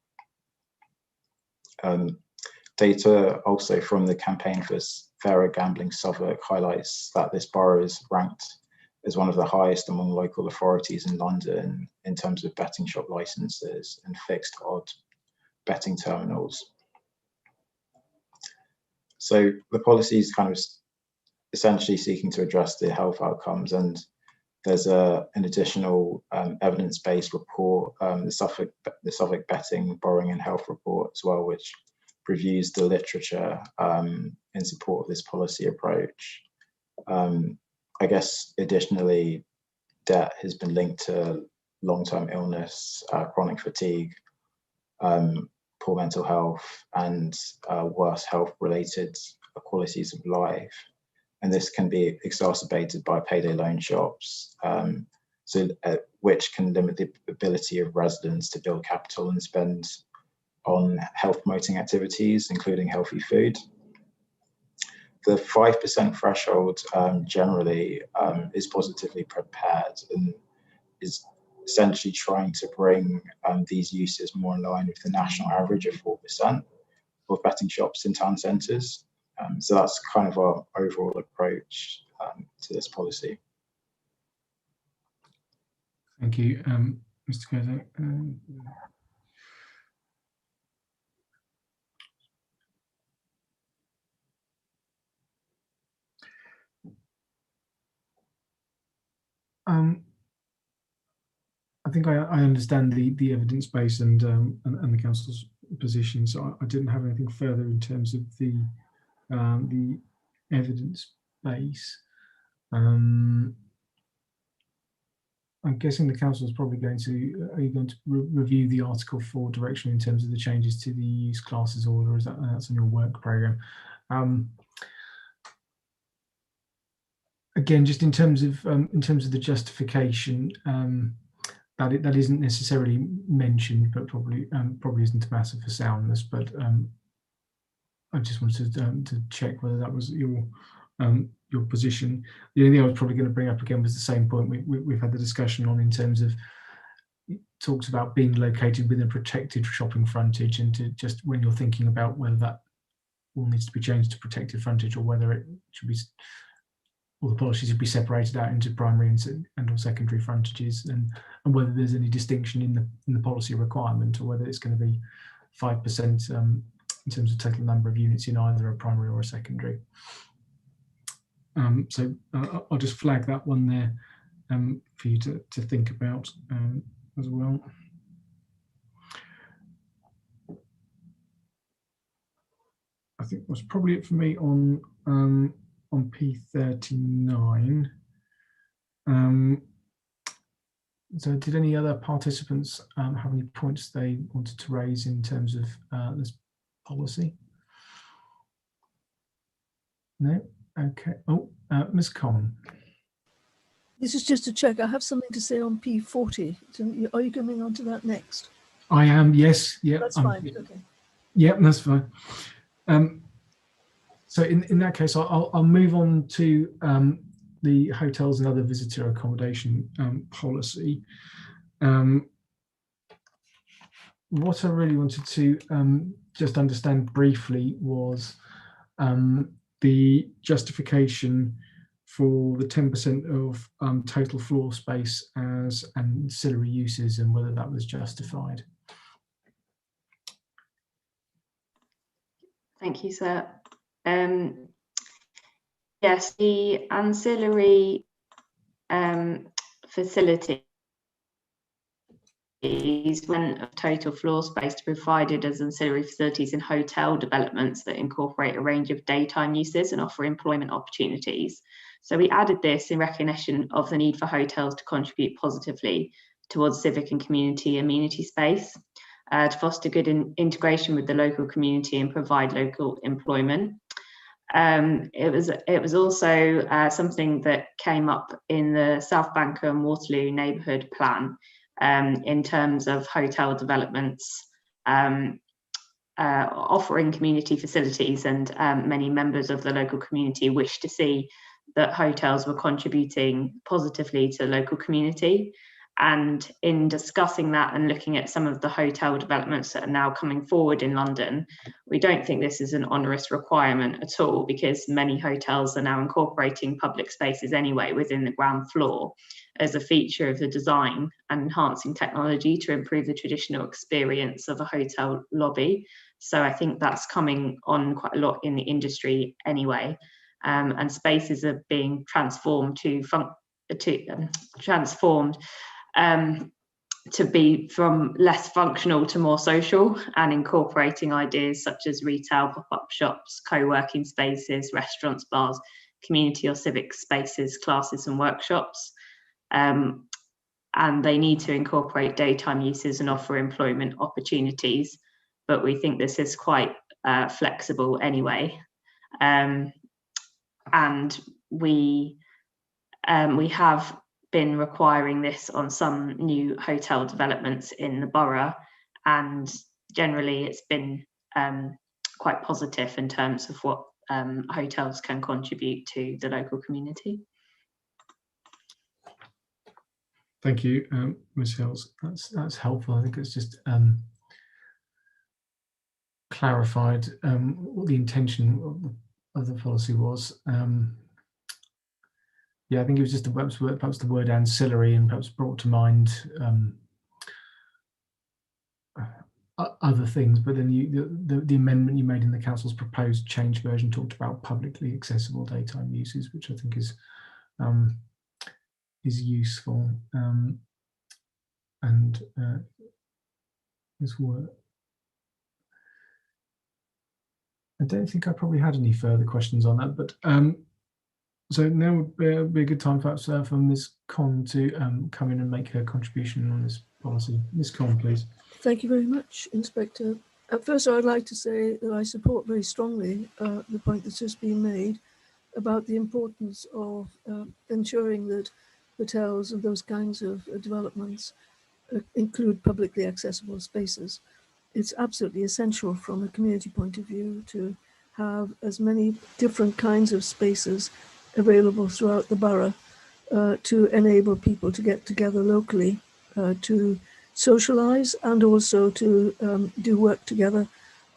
Data also from the Campaign for Fairer Gambling Southwark highlights that this borough is ranked as one of the highest among local authorities in London in terms of betting shop licenses and fixed odd betting terminals. So the policy is kind of essentially seeking to address the health outcomes, and there's an additional evidence-based report, the Southwark Betting, Borrowing and Health Report as well, which reviews the literature in support of this policy approach. I guess additionally, debt has been linked to long-term illness, chronic fatigue, poor mental health, and worse health-related qualities of life. And this can be exacerbated by payday loan shops, which can limit the ability of residents to build capital and spend on health promoting activities, including healthy food. The 5% threshold generally is positively prepared and is essentially trying to bring these uses more in line with the national average of 4% of betting shops in town centres. So that's kind of our overall approach to this policy. Thank you, Mr. Kozak. I think I understand the evidence base and the council's position, so I didn't have anything further in terms of the evidence base. I'm guessing the council is probably going to, are you going to review the Article 4 direction in terms of the changes to the use classes order? Is that's on your work programme? Again, just in terms of the justification, that isn't necessarily mentioned, but probably isn't a matter for soundness. But I just wanted to check whether that was your position. The only thing I was probably going to bring up again was the same point we've had the discussion on, in terms of, it talks about being located within a protected shopping frontage, and to just, when you're thinking about whether that all needs to be changed to protected frontage, or whether it should be, all the policies should be separated out into primary and or secondary frontages, and whether there's any distinction in the policy requirement, or whether it's going to be 5% in terms of total number of units in either a primary or a secondary. So I'll just flag that one there for you to think about as well. I think that's probably it for me on P39. So did any other participants have any points they wanted to raise in terms of this policy? No? Okay. Oh, Ms. Khan. This is just to check. I have something to say on P40. So are you coming on to that next? I am, yes. Yeah. That's fine. Okay. Yeah, that's fine. So in that case, I'll move on to the hotels and other visitor accommodation policy. What I really wanted to just understand briefly was the justification for the 10% of total floor space as ancillary uses, and whether that was justified. Thank you, sir. Yes, the ancillary facilities when of total floor space provided as ancillary facilities in hotel developments that incorporate a range of daytime uses and offer employment opportunities. So we added this in recognition of the need for hotels to contribute positively towards civic and community amenity space, to foster good integration with the local community and provide local employment. It was also something that came up in the South Banker and Waterloo neighbourhood plan, in terms of hotel developments offering community facilities, and many members of the local community wish to see that hotels were contributing positively to the local community. And in discussing that and looking at some of the hotel developments that are now coming forward in London, we don't think this is an onerous requirement at all, because many hotels are now incorporating public spaces anyway within the ground floor as a feature of the design, and enhancing technology to improve the traditional experience of a hotel lobby. So I think that's coming on quite a lot in the industry anyway, and spaces are being transformed to be from less functional to more social, and incorporating ideas such as retail, pop-up shops, co-working spaces, restaurants, bars, community or civic spaces, classes and workshops. And they need to incorporate daytime uses and offer employment opportunities, but we think this is quite flexible anyway. And we have been requiring this on some new hotel developments in the borough, and generally it's been quite positive in terms of what hotels can contribute to the local community. Thank you, Ms. Hills. That's helpful. I think it's just clarified what the intention of the policy was. Yeah, I think it was just perhaps the word ancillary, and perhaps brought to mind other things. But then the amendment you made in the council's proposed change version talked about publicly accessible daytime uses, which I think is useful and is work. I don't think I probably had any further questions on that, but so now would be a good time perhaps for Ms. Khan to come in and make her contribution on this policy. Ms. Khan, please. Thank you very much, Inspector. First, I'd like to say that I support very strongly the point that's just been made about the importance of ensuring that hotels and those kinds of developments include publicly accessible spaces. It's absolutely essential from a community point of view to have as many different kinds of spaces available throughout the borough to enable people to get together locally, to socialise, and also to do work together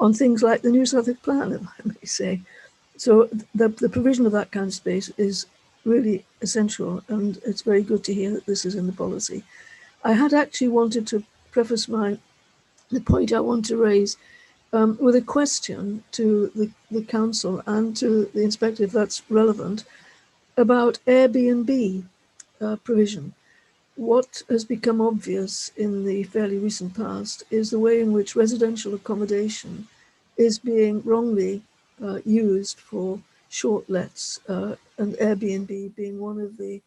on things like the New Southwark plan, if I may say. So the provision of that kind of space is really essential, and it's very good to hear that this is in the policy. I had actually wanted to preface the point I want to raise with a question to the council and to the inspector, if that's relevant, about Airbnb provision. What has become obvious in the fairly recent past is the way in which residential accommodation is being wrongly used for short lets, and Airbnb being one of the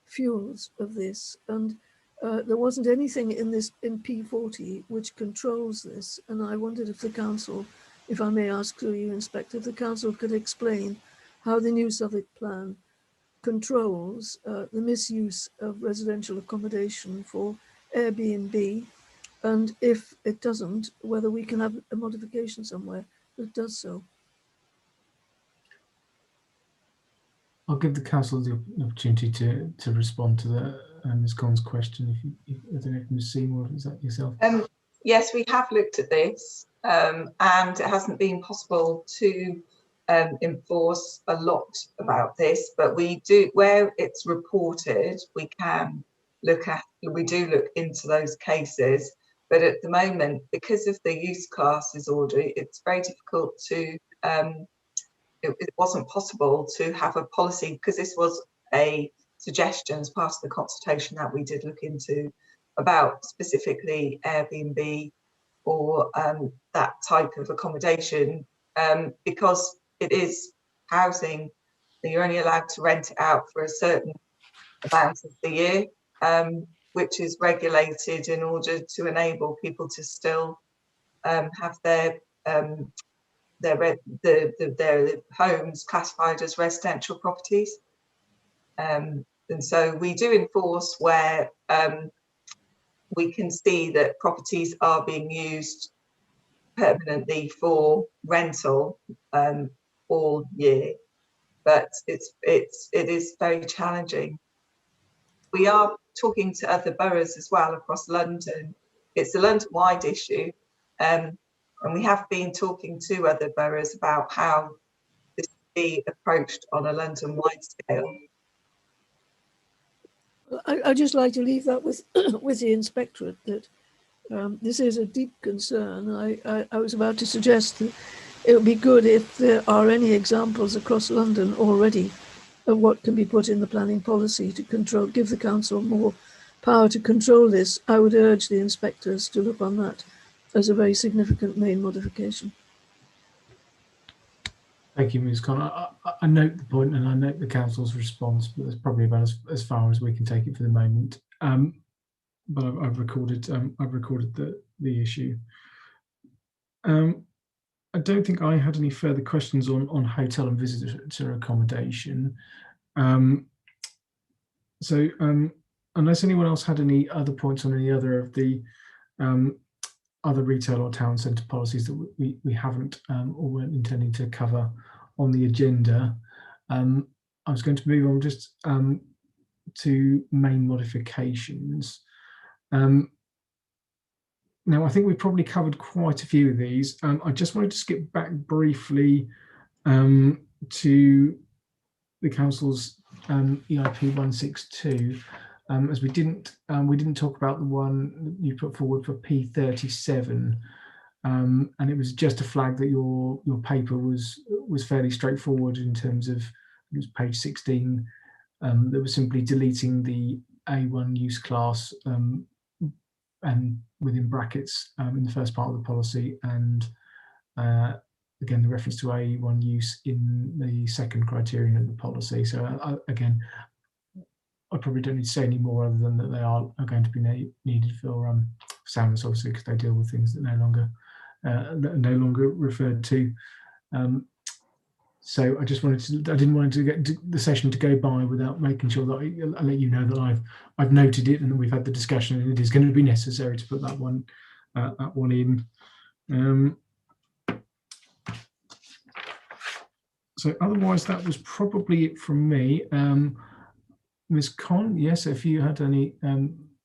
fuels of this. And there wasn't anything in P40 which controls this. And I wondered if the council, if I may ask through you, Inspector, if the council could explain how the New Southwark plan controls the misuse of residential accommodation for Airbnb, and if it doesn't, whether we can have a modification somewhere that does so. I'll give the council the opportunity to respond to Ms. Khan's question. If I don't know if Ms. Seymour, is that yourself? Yes, we have looked at this, and it hasn't been possible to enforce a lot about this, but we do, where it's reported, we do look into those cases. But at the moment, because of the use classes order, it's very difficult to it wasn't possible to have a policy, because this was a suggestion as part of the consultation that we did look into about specifically Airbnb or that type of accommodation, because it is housing, you're only allowed to rent it out for a certain amount of the year, which is regulated in order to enable people to still have their homes classified as residential properties. And so we do enforce where we can see that properties are being used permanently for rental all year, but it is very challenging. We are talking to other boroughs as well across London. It's a London-wide issue, and we have been talking to other boroughs about how this can be approached on a London-wide scale. I'd just like to leave that with with the inspectorate, that this is a deep concern. I was about to suggest that it would be good if there are any examples across London already of what can be put in the planning policy to control, give the council more power to control this. I would urge the inspectors to look on that as a very significant main modification. Thank you, Ms. Khan. I note the point and I note the council's response, but that's probably about as far as we can take it for the moment. But I've recorded the issue. I don't think I had any further questions on hotel and visitor accommodation. So unless anyone else had any other points on any other of the other retail or town centre policies that we haven't or weren't intending to cover on the agenda, I was going to move on just to main modifications. Now, I think we've probably covered quite a few of these. I just wanted to skip back briefly to the council's EIP 162, as we didn't talk about the one you put forward for P37, and it was just a flag that your paper was fairly straightforward in terms of, it was page 16, that was simply deleting the A1 use class and within brackets in the first part of the policy, and again the reference to A1 use in the second criterion of the policy. So again, I probably don't need to say any more other than that they are going to be needed for soundness, obviously, because they deal with things that no longer referred to. So I just wanted to, I didn't want to get the session to go by without making sure that I let you know that I've noted it and that we've had the discussion, and it is going to be necessary to put that one in. So otherwise, that was probably it from me. Ms. Khan, yes, if you had any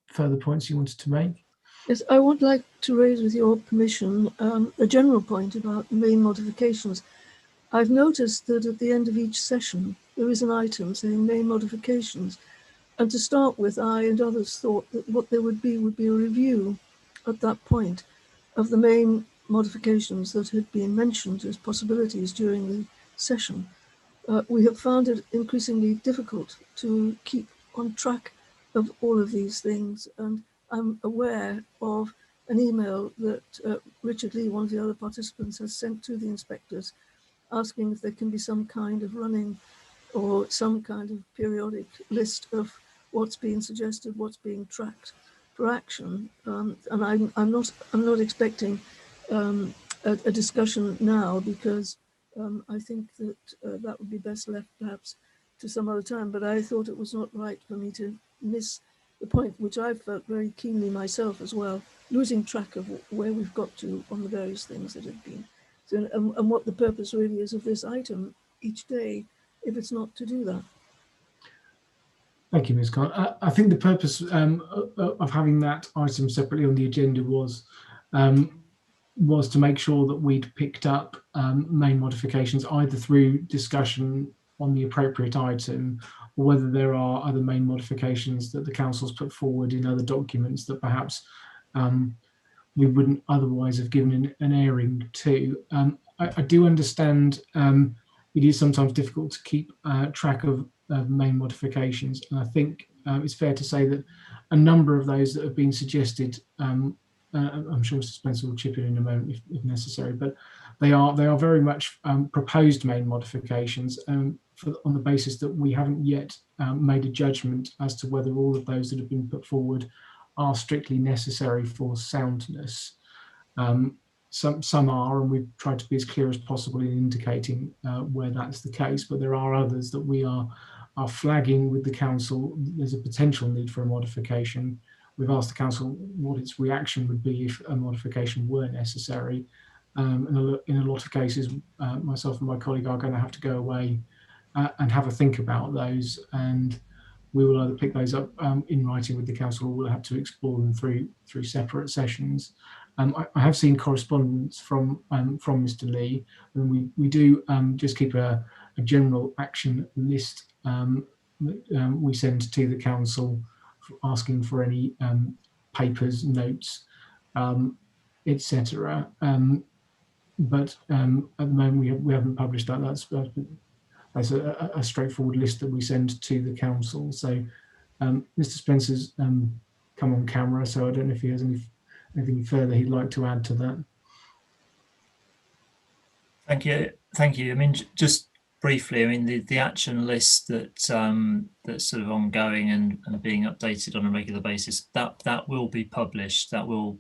further points you wanted to make. Yes, I would like to raise with your permission a general point about main modifications. I've noticed that at the end of each session, there is an item saying main modifications. And to start with, I and others thought that what there would be a review at that point of the main modifications that had been mentioned as possibilities during the session. We have found it increasingly difficult to keep on track of all of these things. And I'm aware of an email that Richard Lee, one of the other participants, has sent to the inspectors, asking if there can be some kind of running or some kind of periodic list of what's being suggested, what's being tracked for action. And I'm not expecting a discussion now, because I think that that would be best left perhaps to some other time. But I thought it was not right for me to miss the point, which I felt very keenly myself as well, losing track of where we've got to on the various things that have been. So, and what the purpose really is of this item each day, if it's not to do that. Thank you, Ms. Khan. I think the purpose of having that item separately on the agenda was to make sure that we'd picked up main modifications either through discussion on the appropriate item, or whether there are other main modifications that the council's put forward in other documents that perhaps we wouldn't otherwise have given an airing to. I do understand it is sometimes difficult to keep track of main modifications. And I think it's fair to say that a number of those that have been suggested, I'm sure Mr. Spencer will chip in a moment if necessary, but they are very much proposed main modifications on the basis that we haven't yet made a judgment as to whether all of those that have been put forward are strictly necessary for soundness. Some are, and we've tried to be as clear as possible in indicating where that's the case, but there are others that we are flagging with the council. There's a potential need for a modification. We've asked the council what its reaction would be if a modification were necessary. And in a lot of cases, myself and my colleague are going to have to go away and have a think about those, and we will either pick those up in writing with the council, or we'll have to explore them through separate sessions. I have seen correspondence from Mr. Lee, and we do just keep a general action list that we send to the council, asking for any papers, notes, etc. But at the moment we haven't published that. That's a straightforward list that we send to the council. So Mr. Spencer's come on camera, so I don't know if he has anything further he'd like to add to that. Thank you. I mean, just briefly, I mean, the action list that's sort of ongoing and being updated on a regular basis, that will be published. That will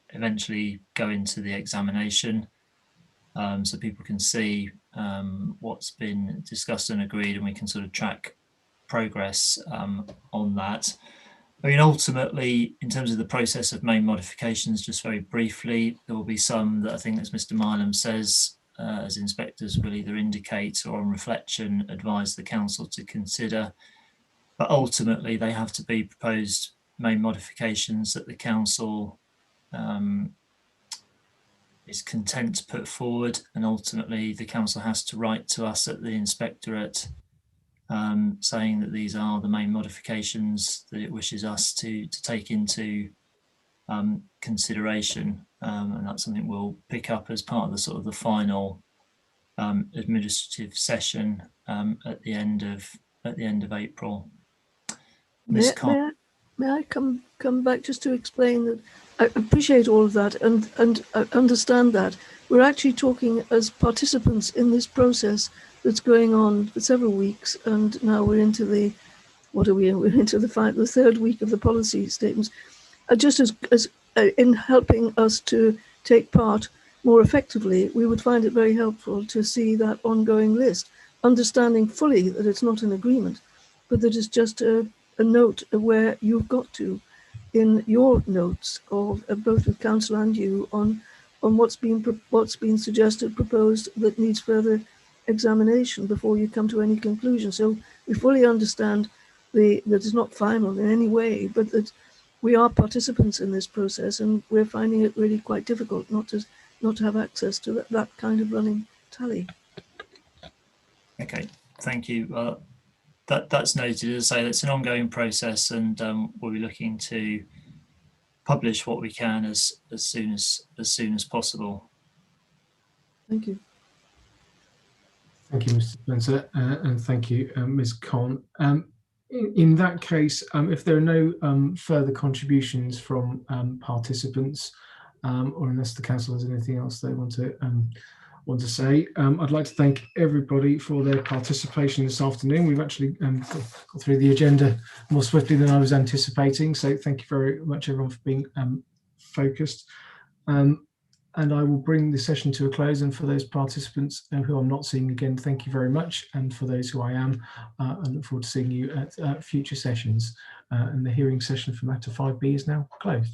eventually go into the examination, so people can see what's been discussed and agreed, and we can sort of track progress on that. I mean, ultimately, in terms of the process of main modifications, just very briefly, there will be some that I think, as Mr. Milam says, as inspectors will either indicate or on reflection advise the council to consider. But ultimately, they have to be proposed main modifications that the council is content to put forward, and ultimately the council has to write to us at the inspectorate saying that these are the main modifications that it wishes us to take into consideration, and that's something we'll pick up as part of the sort of the final administrative session at the end of April. May I come back just to explain that I appreciate all of that and I understand that we're actually talking as participants in this process that's going on for several weeks, and now we're into the we're into the third week of the policy statements. Just as in helping us to take part more effectively, we would find it very helpful to see that ongoing list, understanding fully that it's not an agreement, but that it's just a note of where you've got to in your notes, of both with council and you, on what's been suggested, proposed, that needs further examination before you come to any conclusion. So we fully understand that it's not final in any way, but that we are participants in this process, and we're finding it really quite difficult not to have access to that kind of running tally. Okay, thank you. That's noted. As I say, that's an ongoing process, and we'll be looking to publish what we can as soon as possible. Thank you. Thank you, Mr. Spencer, and thank you, Ms. Khan. In that case, if there are no further contributions from participants, or unless the council has anything else they want to say, I'd like to thank everybody for their participation this afternoon. We've actually got through the agenda more swiftly than I was anticipating, so thank you very much everyone for being focused. And I will bring the session to a close, and for those participants who I'm not seeing again, thank you very much, and for those who I am, I look forward to seeing you at future sessions. And the hearing session for matter 5B is now closed.